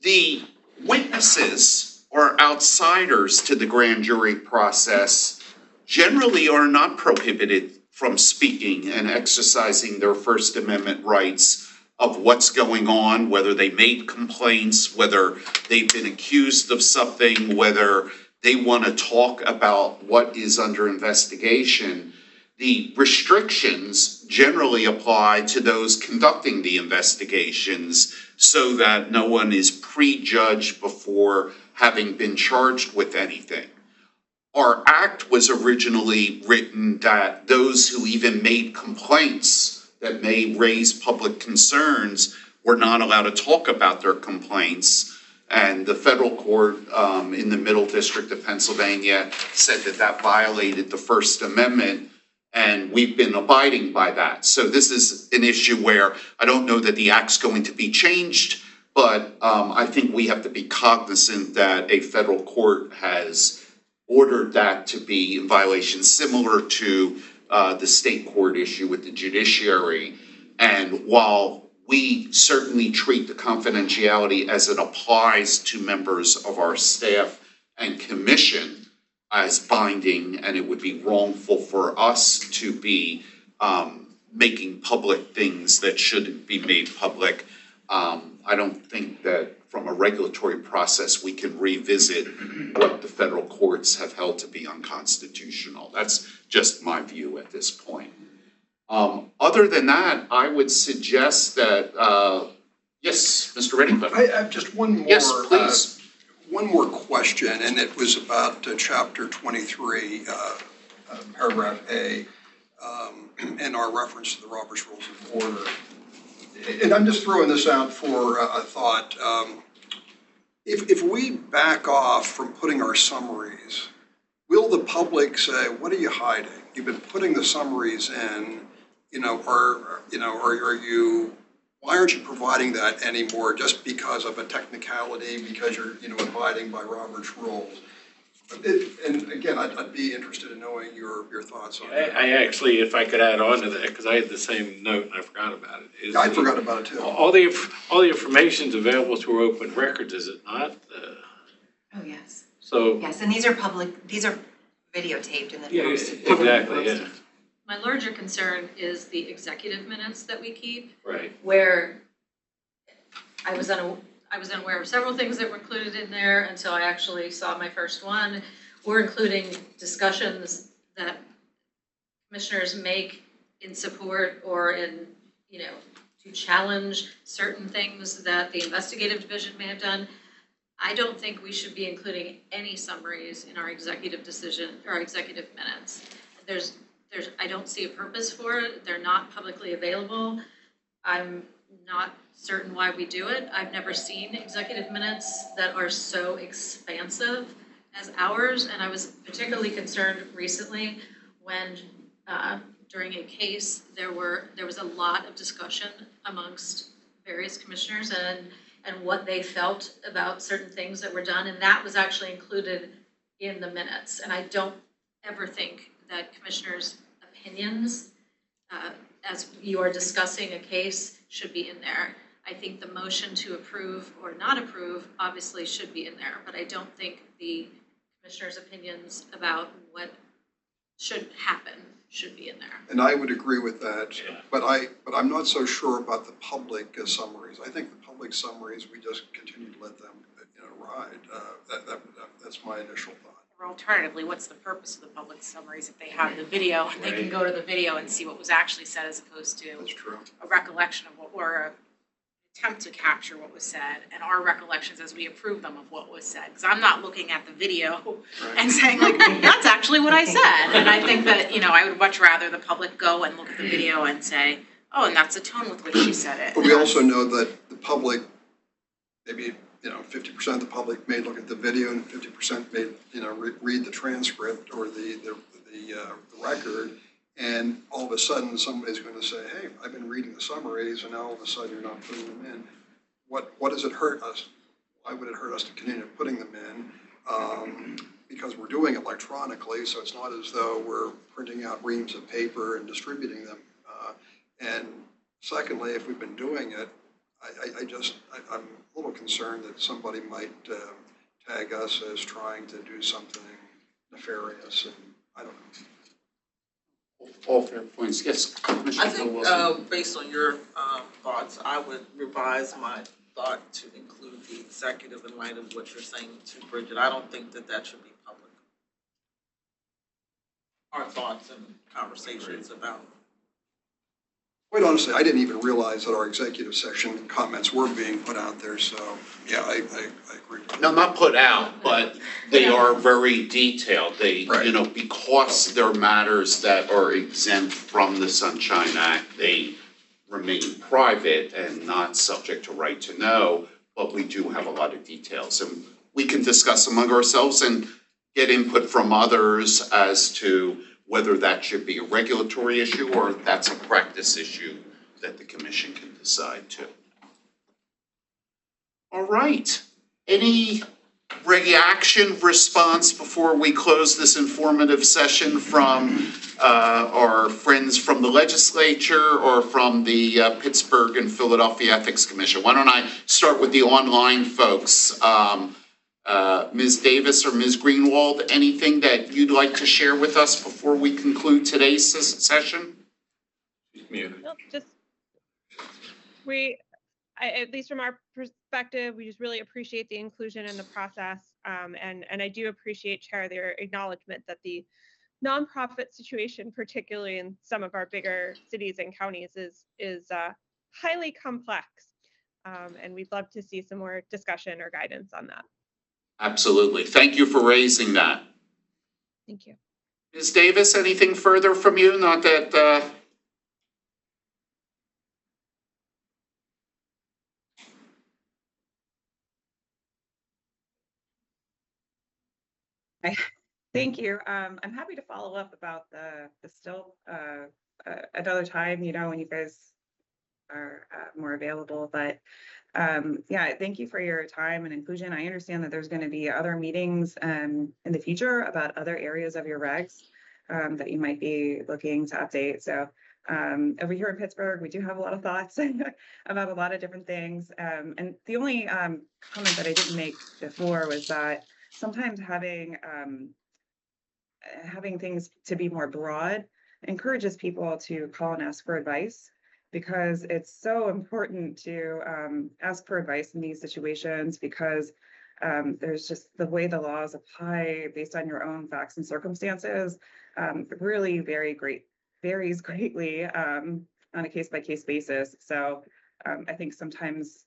the witnesses or outsiders to the grand jury process generally are not prohibited from speaking and exercising their First Amendment rights of what's going on, whether they made complaints, whether they've been accused of something, whether they want to talk about what is under investigation. The restrictions generally apply to those conducting the investigations so that no one is prejudged before having been charged with anything. Our act was originally written that those who even made complaints that may raise public concerns were not allowed to talk about their complaints. And the federal court in the Middle District of Pennsylvania said that that violated the First Amendment, and we've been abiding by that. So this is an issue where I don't know that the act's going to be changed, but I think we have to be cognizant that a federal court has ordered that to be in violation, similar to the state court issue with the judiciary. And while we certainly treat the confidentiality as it applies to members of our staff and commission as binding, and it would be wrongful for us to be making public things that shouldn't be made public. I don't think that from a regulatory process we can revisit what the federal courts have held to be unconstitutional. That's just my view at this point. Other than that, I would suggest that, yes, Mr. Reddick. I have just one more. Yes, please. One more question, and it was about chapter 23, paragraph A, and our reference to the Robert's Rules of Order. And I'm just throwing this out for a thought. If we back off from putting our summaries, will the public say, "What are you hiding? You've been putting the summaries in. Why aren't you providing that anymore just because of a technicality, because you're, abiding by Robert's rules?" And again, I'd be interested in knowing your thoughts on that. I actually, if I could add on to that, because I had the same note and I forgot about it. I forgot about it too. All the information's available through open records, is it not? Oh, yes. So. Yes, and these are videotaped and then Yeah, posted. exactly, yeah. My larger concern is the executive minutes that we keep, Right. where I was unaware of several things that were included in there until I actually saw my first one. We're including discussions that commissioners make in support or in, to challenge certain things that the investigative division may have done. I don't think we should be including any summaries in our executive decision or executive minutes. I don't see a purpose for it. They're not publicly available. I'm not certain why we do it. I've never seen executive minutes that are so expansive as ours, and I was particularly concerned recently when during a case there was a lot of discussion amongst various commissioners and what they felt about certain things that were done, and that was actually included in the minutes. And I don't ever think that commissioners' opinions as you are discussing a case should be in there. I think the motion to approve or not approve obviously should be in there, but I don't think the commissioners' opinions about what should happen should be in there. And I would agree with that, but I'm not so sure about the public summaries. I think the public summaries, we just continue to let them, ride. That's my initial thought. Or alternatively, what's the purpose of the public summaries if they have the video? They can go to the video and see what was actually said as opposed to That's true. a recollection of what, or a attempt to capture what was said and our recollections as we approve them of what was said. Because I'm not looking at the video and saying like, that's actually what I said. And I think that, I would much rather the public go and look at the video and say, oh, and that's the tone with which she said it. But we also know that the public, maybe 50% of the public may look at the video and 50% may, read the transcript or the record. And all of a sudden, somebody's going to say, hey, I've been reading the summaries, and now all of a sudden you're not putting them in. What does it hurt us? Why would it hurt us to continue putting them in? Because we're doing it electronically, so it's not as though we're printing out reams of paper and distributing them. And secondly, if we've been doing it, I'm a little concerned that somebody might tag us as trying to do something nefarious, and I don't know. All fair points. Yes, Commissioner I think, Wilson. based on your thoughts, I would revise my thought to include the executive in light of what you're saying to Bridget. I don't think that should be public. Our thoughts and conversations about. Quite honestly, I didn't even realize that our executive session comments were being put out there, so, yeah, I agree with that. No, not put out, but they are very detailed. They, Right. Because they're matters that are exempt from the Sunshine Act, they remain private and not subject to right to know, but we do have a lot of details. And we can discuss among ourselves and get input from others as to whether that should be a regulatory issue or that's a practice issue that the commission can decide to. All right, any reaction, response before we close this informative session from our friends from the legislature or from the Pittsburgh and Philadelphia Ethics Commission? Why don't I start with the online folks? Ms. Davis or Ms. Greenwald, anything that you'd like to share with us before we conclude today's session? Nope, just, at least from our perspective, we just really appreciate the inclusion in the process. And I do appreciate, Chair, their acknowledgement that the nonprofit situation, particularly in some of our bigger cities and counties, is highly complex. And we'd love to see some more discussion or guidance on that. Absolutely. Thank you for raising that. Thank you. Ms. Davis, anything further from you? Not that, Thank you. I'm happy to follow up about the still another time, when you guys are more available. But yeah, thank you for your time and inclusion. I understand that there's going to be other meetings in the future about other areas of your regs that you might be looking to update. So over here in Pittsburgh, we do have a lot of thoughts about a lot of different things. And the only comment that I didn't make before was that sometimes having things to be more broad encourages people to call and ask for advice, because it's so important to ask for advice in these situations, because there's just the way the laws apply based on your own facts and circumstances really varies greatly on a case-by-case basis. So I think sometimes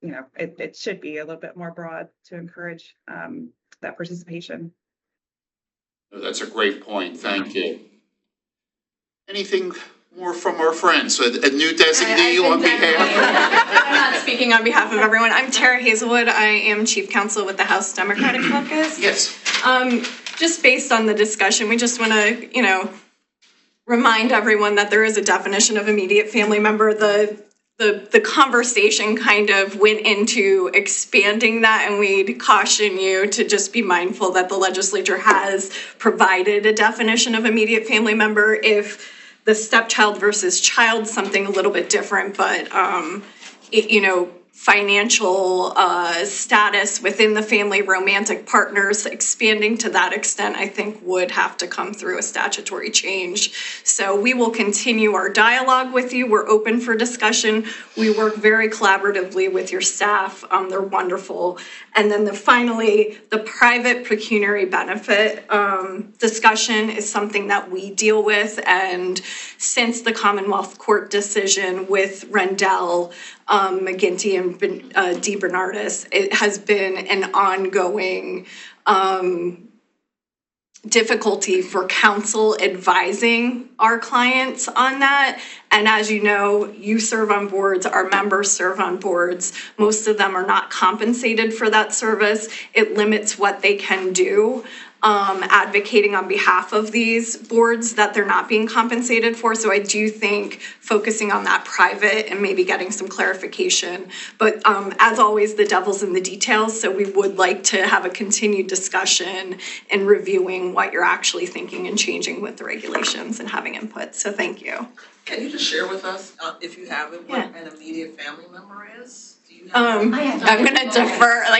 it should be a little bit more broad to encourage that participation. That's a great point. Thank you. Anything more from our friends? A new designee on behalf? I'm not speaking on behalf of everyone. I'm Tara Hazelwood. I am Chief Counsel with the House Democratic Caucus. Yes. Just based on the discussion, we just want to, remind everyone that there is a definition of immediate family member. The conversation kind of went into expanding that, and we'd caution you to just be mindful that the legislature has provided a definition of immediate family member. If the stepchild versus child, something a little bit different, but financial status within the family, romantic partners, expanding to that extent, I think would have to come through a statutory change. So we will continue our dialogue with you. We're open for discussion. We work very collaboratively with your staff. They're wonderful. And then finally, the private pecuniary benefit discussion is something that we deal with. And since the Commonwealth Court decision with Rendell, McGinty and DeBernardis, it has been an ongoing difficulty for counsel advising our clients on that. And as you know, you serve on boards, our members serve on boards. Most of them are not compensated for that service. It limits what they can do. Advocating on behalf of these boards that they're not being compensated for. So I do think focusing on that private and maybe getting some clarification. But as always, the devil's in the details. So we would like to have a continued discussion and reviewing what you're actually thinking and changing with the regulations and having input. So thank you. Can you just share with us, if you have it, what an immediate family member is? I'm gonna defer, I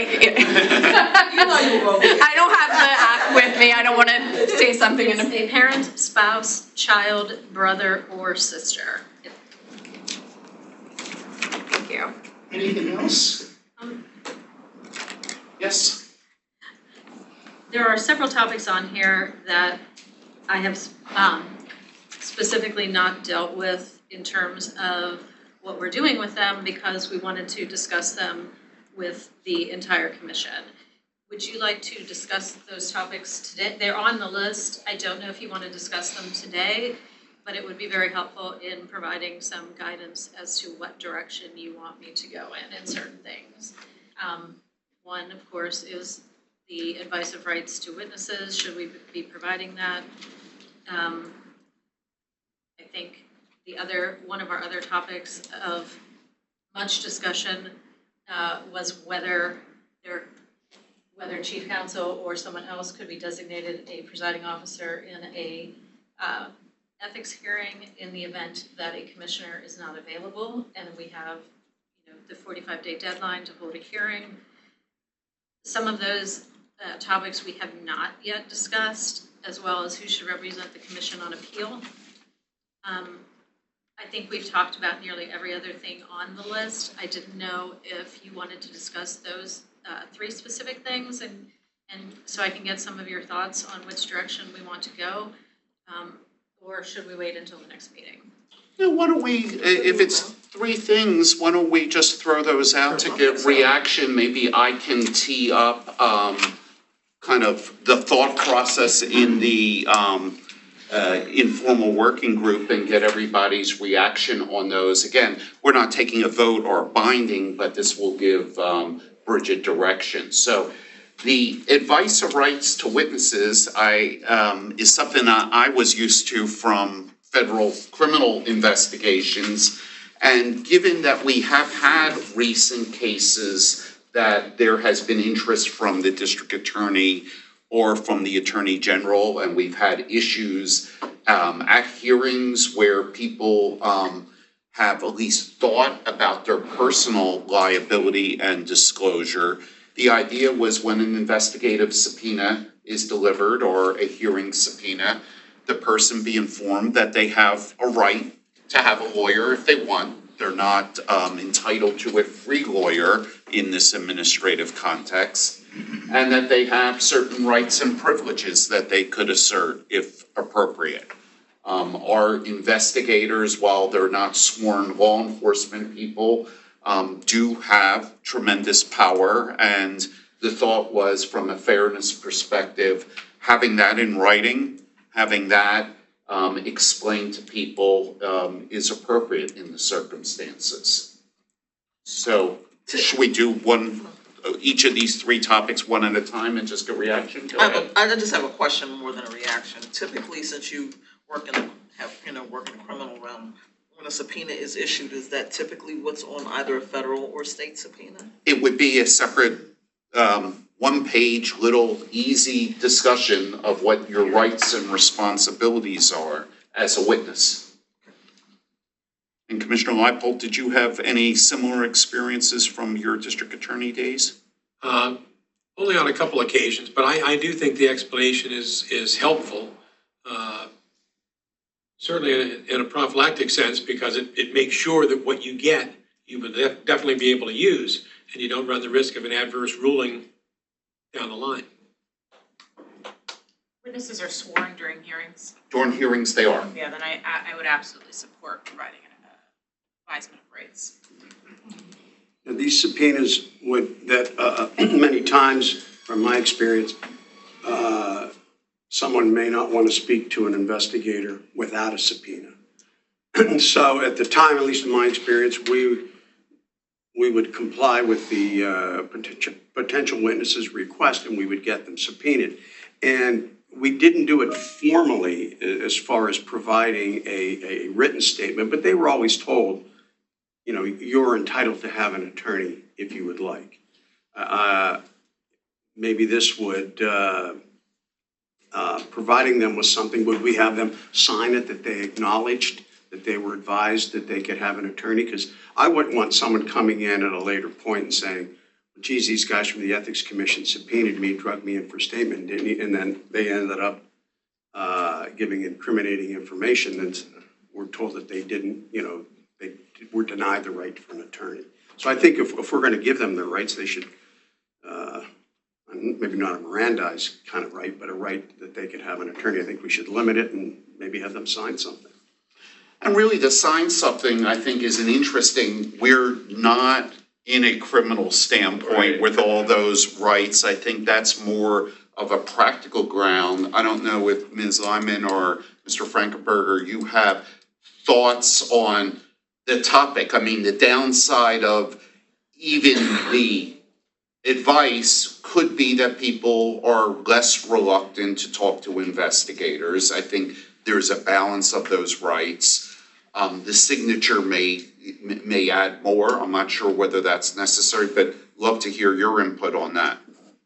don't have the app with me. I don't want to say something in A parent, spouse, child, brother, or sister. Thank you. Anything else? Yes. There are several topics on here that I have specifically not dealt with in terms of what we're doing with them because we wanted to discuss them with the entire commission. Would you like to discuss those topics today? They're on the list. I don't know if you want to discuss them today, but it would be very helpful in providing some guidance as to what direction you want me to go in certain things. One, of course, is the advice of rights to witnesses. Should we be providing that? I think one of our other topics of much discussion was whether Chief Counsel or someone else could be designated a presiding officer in a ethics hearing in the event that a commissioner is not available, and we have, the 45-day deadline to hold a hearing. Some of those topics we have not yet discussed, as well as who should represent the commission on appeal. I think we've talked about nearly every other thing on the list. I didn't know if you wanted to discuss those three specific things, and so I can get some of your thoughts on which direction we want to go, or should we wait until the next meeting? Yeah, why don't we, if it's three things, why don't we just throw those out to get reaction? Maybe I can tee up kind of the thought process in the informal working group and get everybody's reaction on those. Again, we're not taking a vote or binding, but this will give Bridget direction. So the advice of rights to witnesses is something that I was used to from federal criminal investigations. And given that we have had recent cases that there has been interest from the district attorney or from the attorney general, and we've had issues at hearings where people have at least thought about their personal liability and disclosure. The idea was when an investigative subpoena is delivered or a hearing subpoena, the person be informed that they have a right to have a lawyer if they want. They're not entitled to a free lawyer in this administrative context, and that they have certain rights and privileges that they could assert if appropriate. Our investigators, while they're not sworn law enforcement people, do have tremendous power. And the thought was, from a fairness perspective, having that in writing, having that explained to people is appropriate in the circumstances. So should we do each of these three topics one at a time and just get a reaction? Go ahead. I just have a question more than a reaction. Typically, since you work in the criminal realm, when a subpoena is issued, is that typically what's on either a federal or state subpoena? It would be a separate, one-page, little, easy discussion of what your rights and responsibilities are as a witness. And Commissioner Leipold, did you have any similar experiences from your district attorney days? Only on a couple occasions, but I do think the explanation is helpful. Certainly in a prophylactic sense, because it makes sure that what you get, you would definitely be able to use, and you don't run the risk of an adverse ruling down the line. Witnesses are sworn during hearings. During hearings, they are. Yeah, then I would absolutely support providing an advisement of rights. And these subpoenas many times, from my experience, someone may not want to speak to an investigator without a subpoena. So at the time, at least in my experience, we would comply with the potential witnesses' request, and we would get them subpoenaed. And we didn't do it formally as far as providing a written statement, but they were always told, you're entitled to have an attorney if you would like. Maybe this would, providing them with something, would we have them sign it that they acknowledged that they were advised that they could have an attorney? Because I wouldn't want someone coming in at a later point and saying, geez, these guys from the Ethics Commission subpoenaed me, drugged me in for statement, didn't he? And then they ended up giving incriminating information, and we're told that they didn't, they were denied the right for an attorney. So I think if we're going to give them their rights, they should, maybe not a Mirandized kind of right, but a right that they could have an attorney. I think we should limit it and maybe have them sign something. And really, to sign something, I think, is an interesting, we're not in a criminal standpoint with all those rights. I think that's more of a practical ground. I don't know if Ms. Lyman or Mr. Frankenberger, you have thoughts on the topic. I mean, the downside of even the advice could be that people are less reluctant to talk to investigators. I think there's a balance of those rights. The signature may add more. I'm not sure whether that's necessary, but love to hear your input on that.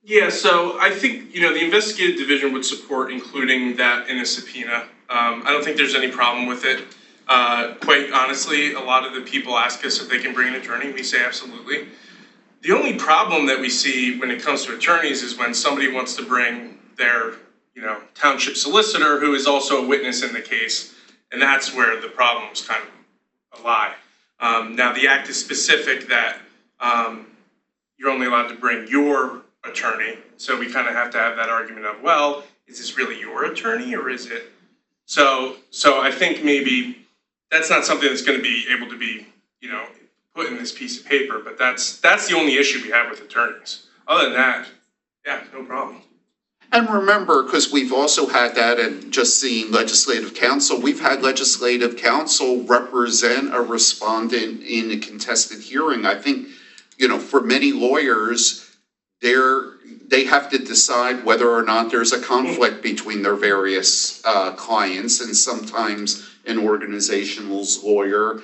Yeah, so I think, the investigative division would support including that in a subpoena. I don't think there's any problem with it. Quite honestly, a lot of the people ask us if they can bring an attorney. We say absolutely. The only problem that we see when it comes to attorneys is when somebody wants to bring their, township solicitor who is also a witness in the case, and that's where the problems kind of lie. Now, the act is specific that you're only allowed to bring your attorney, so we kind of have to have that argument of, well, is this really your attorney or is it? So I think maybe that's not something that's going to be able to be, put in this piece of paper, but that's the only issue we have with attorneys. Other than that, yeah, no problem. And remember, because we've also had that and just seeing legislative counsel, we've had legislative counsel represent a respondent in a contested hearing. I think, for many lawyers, they have to decide whether or not there's a conflict between their various clients, and sometimes an organizational's lawyer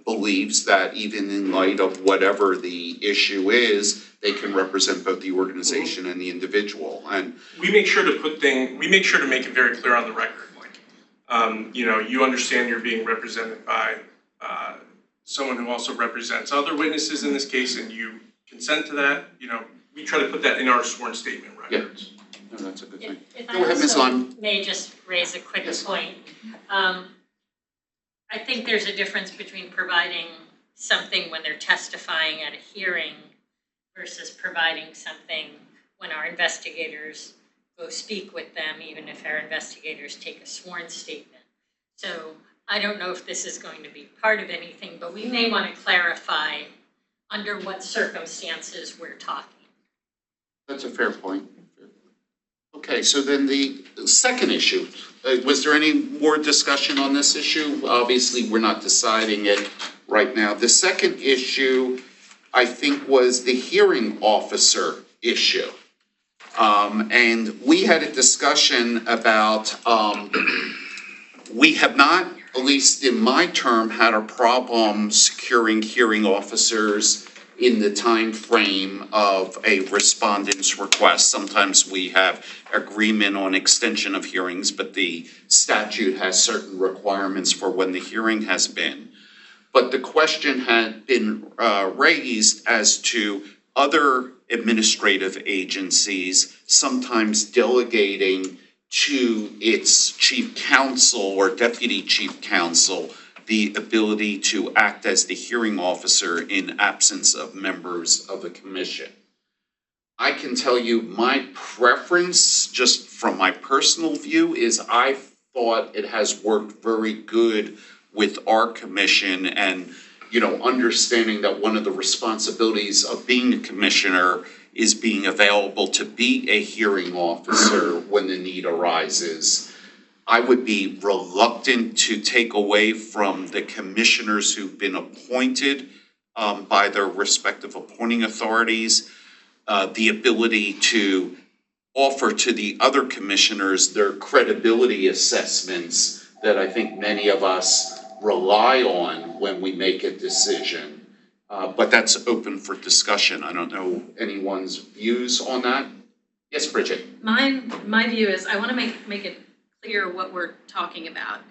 believes that even in light of whatever the issue is, they can represent both the organization and the individual. And we make sure to make it very clear on the record, like, you understand you're being represented by someone who also represents other witnesses in this case, and you consent to that. We try to put that in our sworn statement records. No, that's a good thing. If Go ahead, Ms. I also Lund. may just raise a quick point. I think there's a difference between providing something when they're testifying at a hearing versus providing something when our investigators go speak with them, even if our investigators take a sworn statement. So I don't know if this is going to be part of anything, but we may want to clarify under what circumstances we're talking. That's a fair point. Okay, so then the second issue, was there any more discussion on this issue? Obviously, we're not deciding it right now. The second issue, I think, was the hearing officer issue. And we had a discussion about, we have not, at least in my term, had a problem securing hearing officers in the time frame of a respondent's request. Sometimes we have agreement on extension of hearings, but the statute has certain requirements for when the hearing has been. But the question had been raised as to other administrative agencies sometimes delegating to its chief counsel or deputy chief counsel the ability to act as the hearing officer in absence of members of the commission. I can tell you my preference, just from my personal view, is I thought it has worked very good with our commission and, you know, understanding that one of the responsibilities of being a commissioner is being available to be a hearing officer when the need arises. I would be reluctant to take away from the commissioners who've been appointed by their respective appointing authorities the ability to offer to the other commissioners their credibility assessments that I think many of us rely on when we make a decision. But that's open for discussion. I don't know anyone's views on that. Yes, Bridget. My view is I want to make it clear what we're talking about.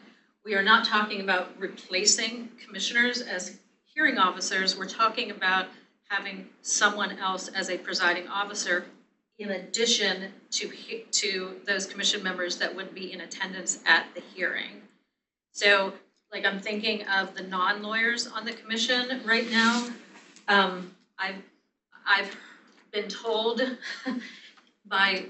We are not talking about replacing commissioners as hearing officers. We're talking about having someone else as a presiding officer in addition to those commission members that would be in attendance at the hearing. So, like, I'm thinking of the non-lawyers on the commission right now. I've been told by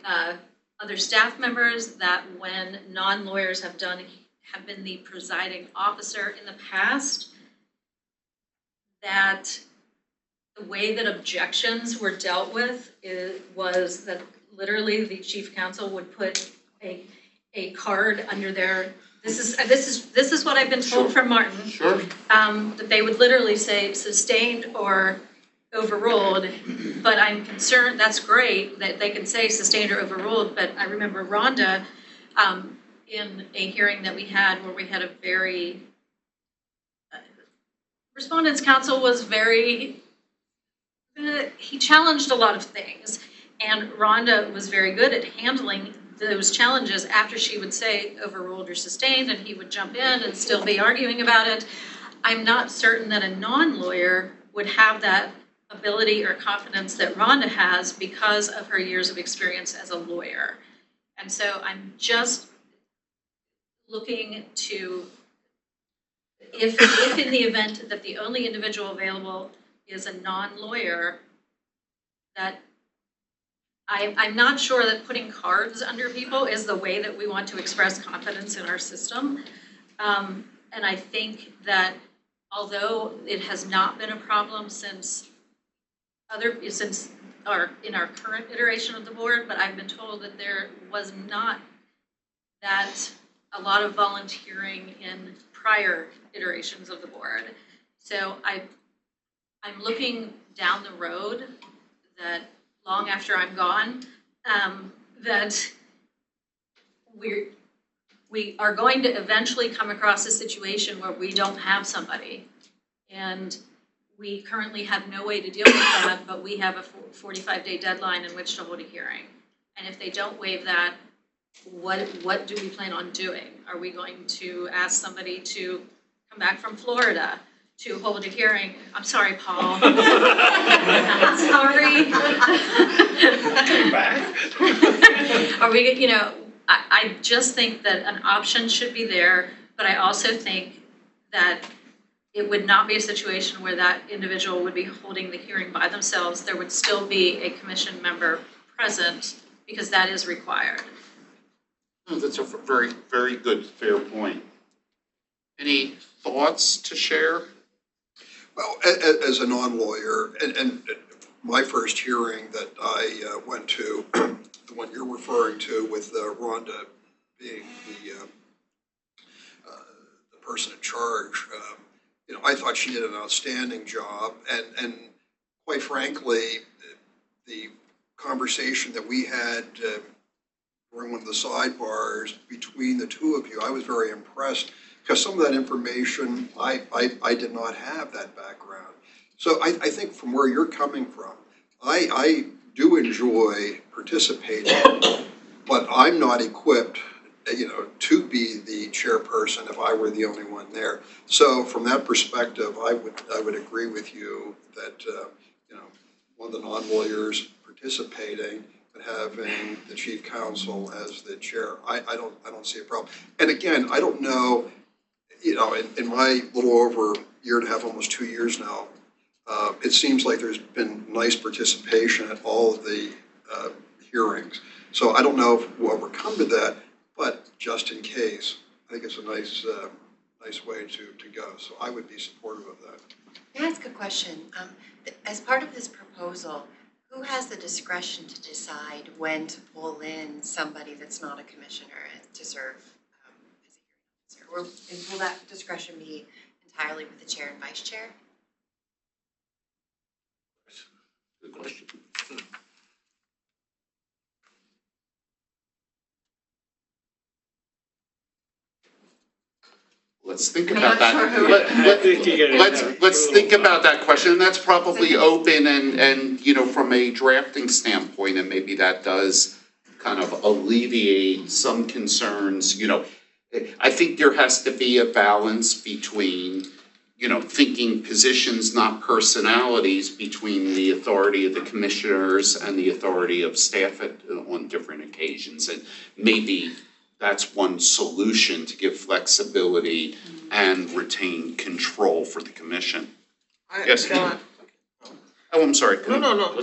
other staff members that when non-lawyers have been the presiding officer in the past, that the way that objections were dealt with was that literally the chief counsel would put a card under their, this is what I've been told from Martin. Sure. That they would literally say sustained or overruled, but I'm concerned, that's great that they can say sustained or overruled, but I remember Rhonda in a hearing that we had where we had a very, respondents counsel was very, he challenged a lot of things, and Rhonda was very good at handling those challenges after she would say overruled or sustained, and he would jump in and still be arguing about it. I'm not certain that a non-lawyer would have that ability or confidence that Rhonda has because of her years of experience as a lawyer. And so I'm just looking to, if in the event that the only individual available is a non-lawyer, that I'm not sure that putting cards under people is the way that we want to express confidence in our system. And I think that although it has not been a problem in our current iteration of the board, but I've been told that there was not that a lot of volunteering in prior iterations of the board. So I'm looking down the road that long after I'm gone, that we are going to eventually come across a situation where we don't have somebody. And we currently have no way to deal with that, but we have a 45-day deadline in which to hold a hearing. And if they don't waive that, what do we plan on doing? Are we going to ask somebody to come back from Florida to hold a hearing? I'm sorry, Paul. I'm sorry. Come back. Are we, you know, I just think that an option should be there, but I also think that it would not be a situation where that individual would be holding the hearing by themselves. There would still be a commission member present because that is required. Oh, that's a very, very good, fair point. Any thoughts to share? Well, as a non-lawyer, and my first hearing that I went to, the one you're referring to with Rhonda being the person in charge, I thought she did an outstanding job, and quite frankly, the conversation that we had during one of the sidebars between the two of you, I was very impressed, because some of that information, I did not have that background. So I think from where you're coming from, I do enjoy participating, but I'm not equipped, to be the chairperson if I were the only one there. So from that perspective, I would agree with you that, one of the non-lawyers participating but having the chief counsel as the chair, I don't see a problem. And again, I don't know, in my little over year and a half, almost 2 years now, it seems like there's been nice participation at all of the hearings. So I don't know if we'll ever come to that, but just in case, I think it's a nice way to go. So I would be supportive of that. Can I ask a question? As part of this proposal, who has the discretion to decide when to pull in somebody that's not a commissioner to serve as a hearing officer? Or will that discretion be entirely with the chair and vice chair? Good question. Let's think about that. Let's think about that question, and that's probably open and from a drafting standpoint, and maybe that does kind of alleviate some concerns, I think there has to be a balance between, thinking positions, not personalities, between the authority of the commissioners and the authority of staff on different occasions, and maybe that's one solution to give flexibility and retain control for the commission. Yes. Oh, I'm sorry. No.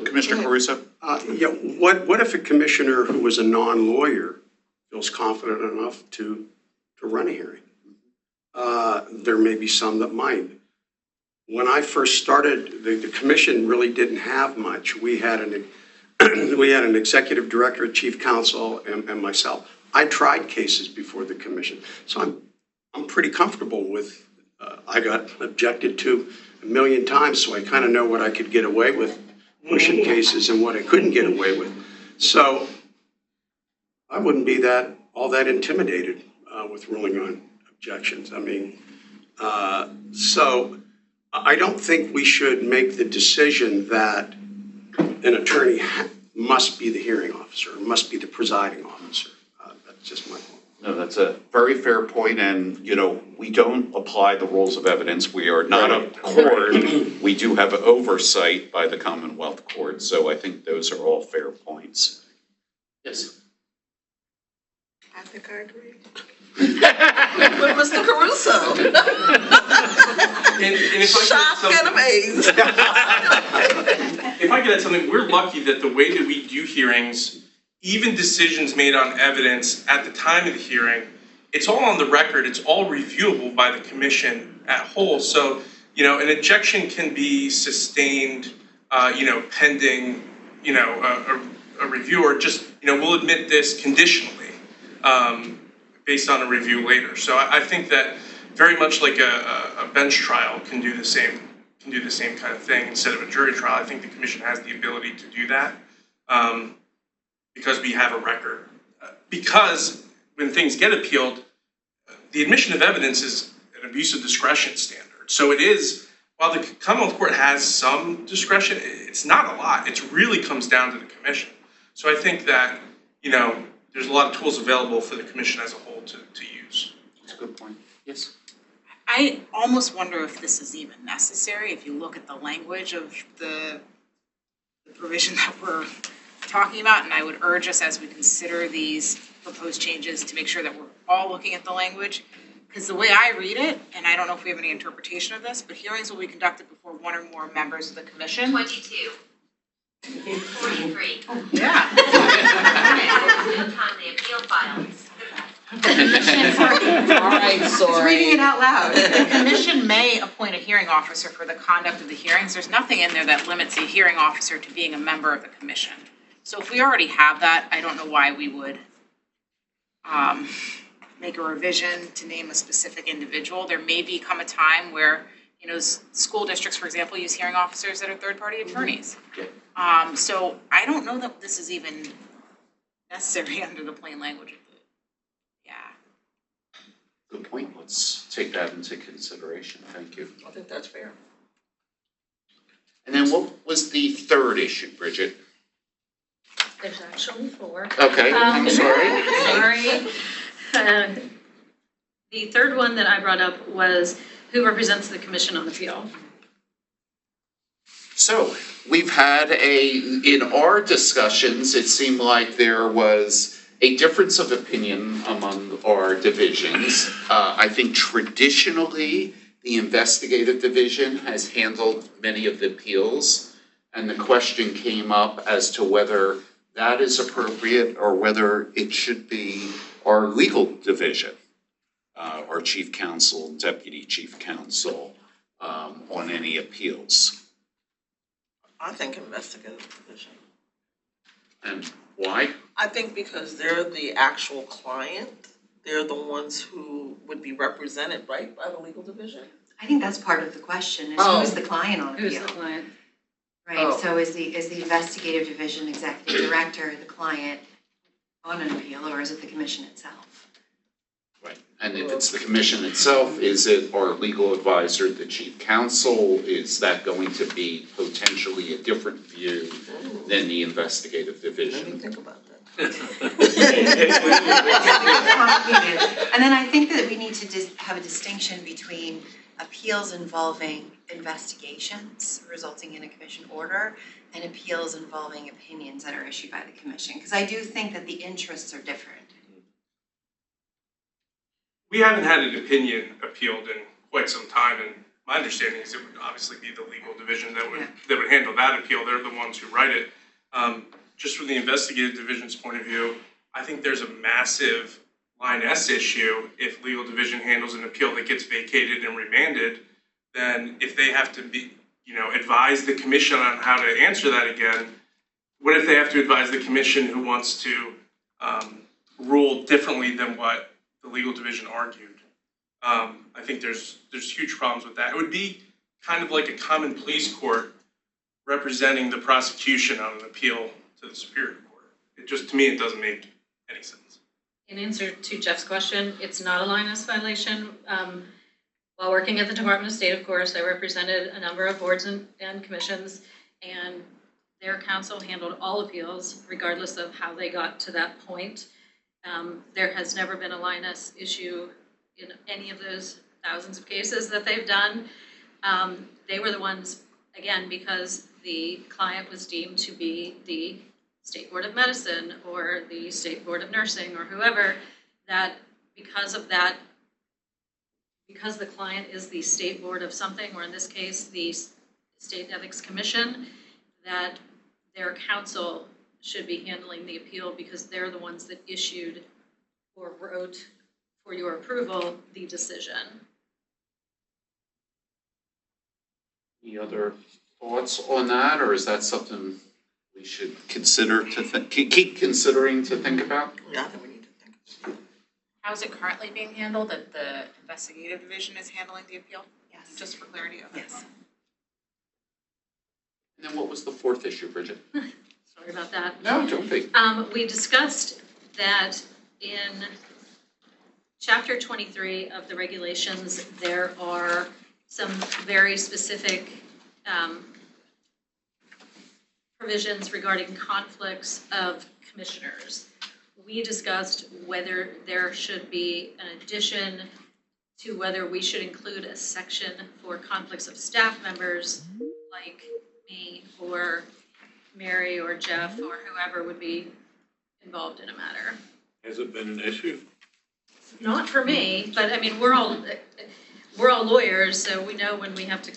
Commissioner Caruso? What if a commissioner who was a non-lawyer feels confident enough to run a hearing? There may be some that might. When I first started, the commission really didn't have much. We had an executive director, chief counsel, and myself. I tried cases before the commission, so I'm pretty comfortable with. I got objected to a million times, so I kind of know what I could get away with pushing cases and what I couldn't get away with. So I wouldn't be all that intimidated with ruling on objections. I mean, so I don't think we should make the decision that an attorney must be the hearing officer, must be the presiding officer. That's just my point. No, that's a very fair point, and, we don't apply the rules of evidence. We are not a court. We do have oversight by the Commonwealth Court, so I think those are all fair points. Yes? I think I agree. With Mr. Caruso. And if Shocked and amazed. If I could add something, we're lucky that the way that we do hearings, even decisions made on evidence at the time of the hearing, it's all on the record, it's all reviewable by the commission at whole. So, an objection can be sustained, pending, a review, or just, we'll admit this conditionally, based on a review later. So I think that very much like a bench trial can do the same kind of thing instead of a jury trial. I think the commission has the ability to do that. Because we have a record. Because when things get appealed, the admission of evidence is an abuse of discretion standard. So it is, while the Commonwealth Court has some discretion, it's not a lot. It really comes down to the commission. So I think that, there's a lot of tools available for the commission as a whole to use. That's a good point. Yes? I almost wonder if this is even necessary, if you look at the language of the provision that we're talking about, and I would urge us as we consider these proposed changes to make sure that we're all looking at the language. Because the way I read it, and I don't know if we have any interpretation of this, but hearings will be conducted before one or more members of the commission. 22. 43. Yeah. On the appeal files. All right, sorry. Reading it out loud. The commission may appoint a hearing officer for the conduct of the hearings. There's nothing in there that limits a hearing officer to being a member of the commission. So if we already have that, I don't know why we would make a revision to name a specific individual. There may become a time where, school districts, for example, use hearing officers that are third-party attorneys. So I don't know that this is even necessary under the plain language of Good point. Let's take that into consideration. Thank you. I think that's fair. And then what was the third issue, Bridget? There's actually 4. Okay, I'm sorry. Sorry. The third one that I brought up was who represents the Commission on Appeal. So we've had in our discussions, it seemed like there was a difference of opinion among our divisions. I think traditionally, the investigative division has handled many of the appeals. And the question came up as to whether that is appropriate or whether it should be our legal division, our chief counsel and deputy chief counsel on any appeals. I think investigative division. And why? I think because they're the actual client, they're the ones who would be represented, right, by the legal division? I think that's part of the question, is Oh. who's the client on appeal? Who's the client? Right, Oh. so is the investigative division executive director the client on an appeal, or is it the commission itself? Right, and if it's the commission itself, is it our legal advisor, the chief counsel? Is that going to be potentially a different view than the investigative Let me division? think about that. And then I think that we need to have a distinction between appeals involving investigations resulting in a commission order and appeals involving opinions that are issued by the commission, because I do think that the interests are different. We haven't had an opinion appealed in quite some time, and my understanding is it would obviously be the legal division that would handle that appeal. They're the ones who write it. Just from the investigative division's point of view, I think there's a massive line S issue if legal division handles an appeal that gets vacated and remanded. Then if they have to advise the commission on how to answer that again, what if they have to advise the commission who wants to rule differently than what the legal division argued? I think there's huge problems with that. It would be kind of like a common pleas court representing the prosecution on an appeal to the Superior Court. To me, it doesn't make any sense. In answer to Jeff's question, it's not a line S violation. While working at the Department of State, of course, I represented a number of boards and commissions, and their counsel handled all appeals regardless of how they got to that point. There has never been a line S issue in any of those thousands of cases that they've done. They were the ones, again, because the client was deemed to be the State Board of Medicine or the State Board of Nursing or whoever, that because of that, because the client is the state board of something, or in this case, the State Ethics Commission, that their counsel should be handling the appeal because they're the ones that issued or wrote for your approval the decision. Any other thoughts on that, or is that something we should consider keep considering to think about? Yeah, I think we need to think. How is it currently being handled, that the investigative division is handling the appeal? Yes. Just for clarity, okay. Yes. And then what was the fourth issue, Bridget? Sorry about that. No, don't be. We discussed that in Chapter 23 of the regulations, there are some very specific provisions regarding conflicts of commissioners. We discussed whether there should be an addition to whether we should include a section for conflicts of staff members like me or Mary or Jeff or whoever would be involved in a matter. Has it been an issue? Not for me, but I mean, we're all lawyers, so we know when we have to,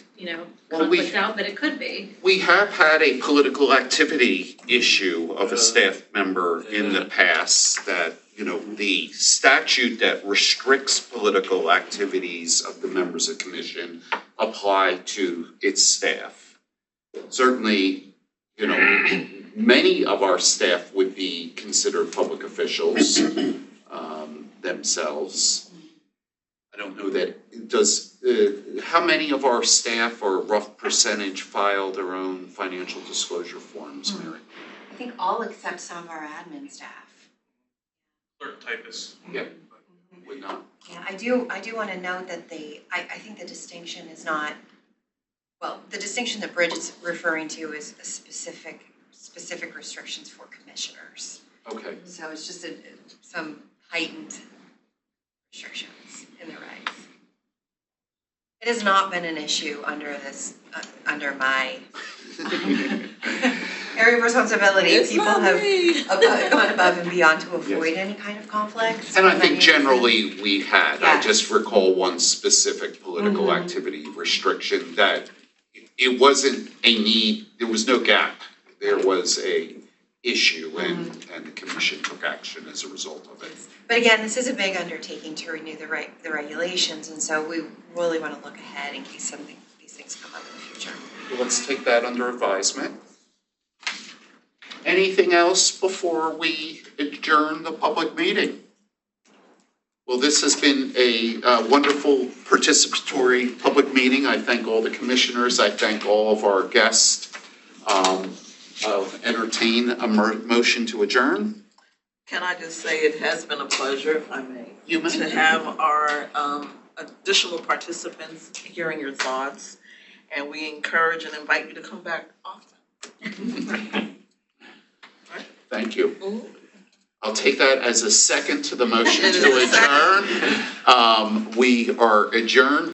Well, we- conflict out, but it could be. We have had a political activity issue of a staff member in the past that the statute that restricts political activities of the members of commission apply to its staff. Certainly, many of our staff would be considered public officials themselves. I don't know that, how many of our staff or a rough percentage file their own financial disclosure forms, Mary? I think all except some of our admin staff. Clerk typists. Yeah, would not. Yeah, I do want to note that I think the distinction is not, well, the distinction that Bridget's referring to is a specific restrictions for commissioners. Okay. So it's just some heightened restrictions in the regs. It has not been an issue under under my area of responsibility. It's People not have me. gone above and beyond to avoid any kind of conflict. And I think generally we had, I Yes. just recall one specific political activity restriction that it wasn't a need, there was no gap. There was a issue and the commission took action as a result of it. But again, this is a big undertaking to renew the regulations, and so we really want to look ahead in case these things come up in the future. Let's take that under advisement. Anything else before we adjourn the public meeting? Well, this has been a wonderful participatory public meeting. I thank all the commissioners. I thank all of our guests. I'll entertain a motion to adjourn. Can I just say it has been a pleasure, if I may, You may. to have our additional participants hearing your thoughts. And we encourage and invite you to come back often. Thank you. I'll take that as a second to the motion It is to a second. adjourn. We are adjourned.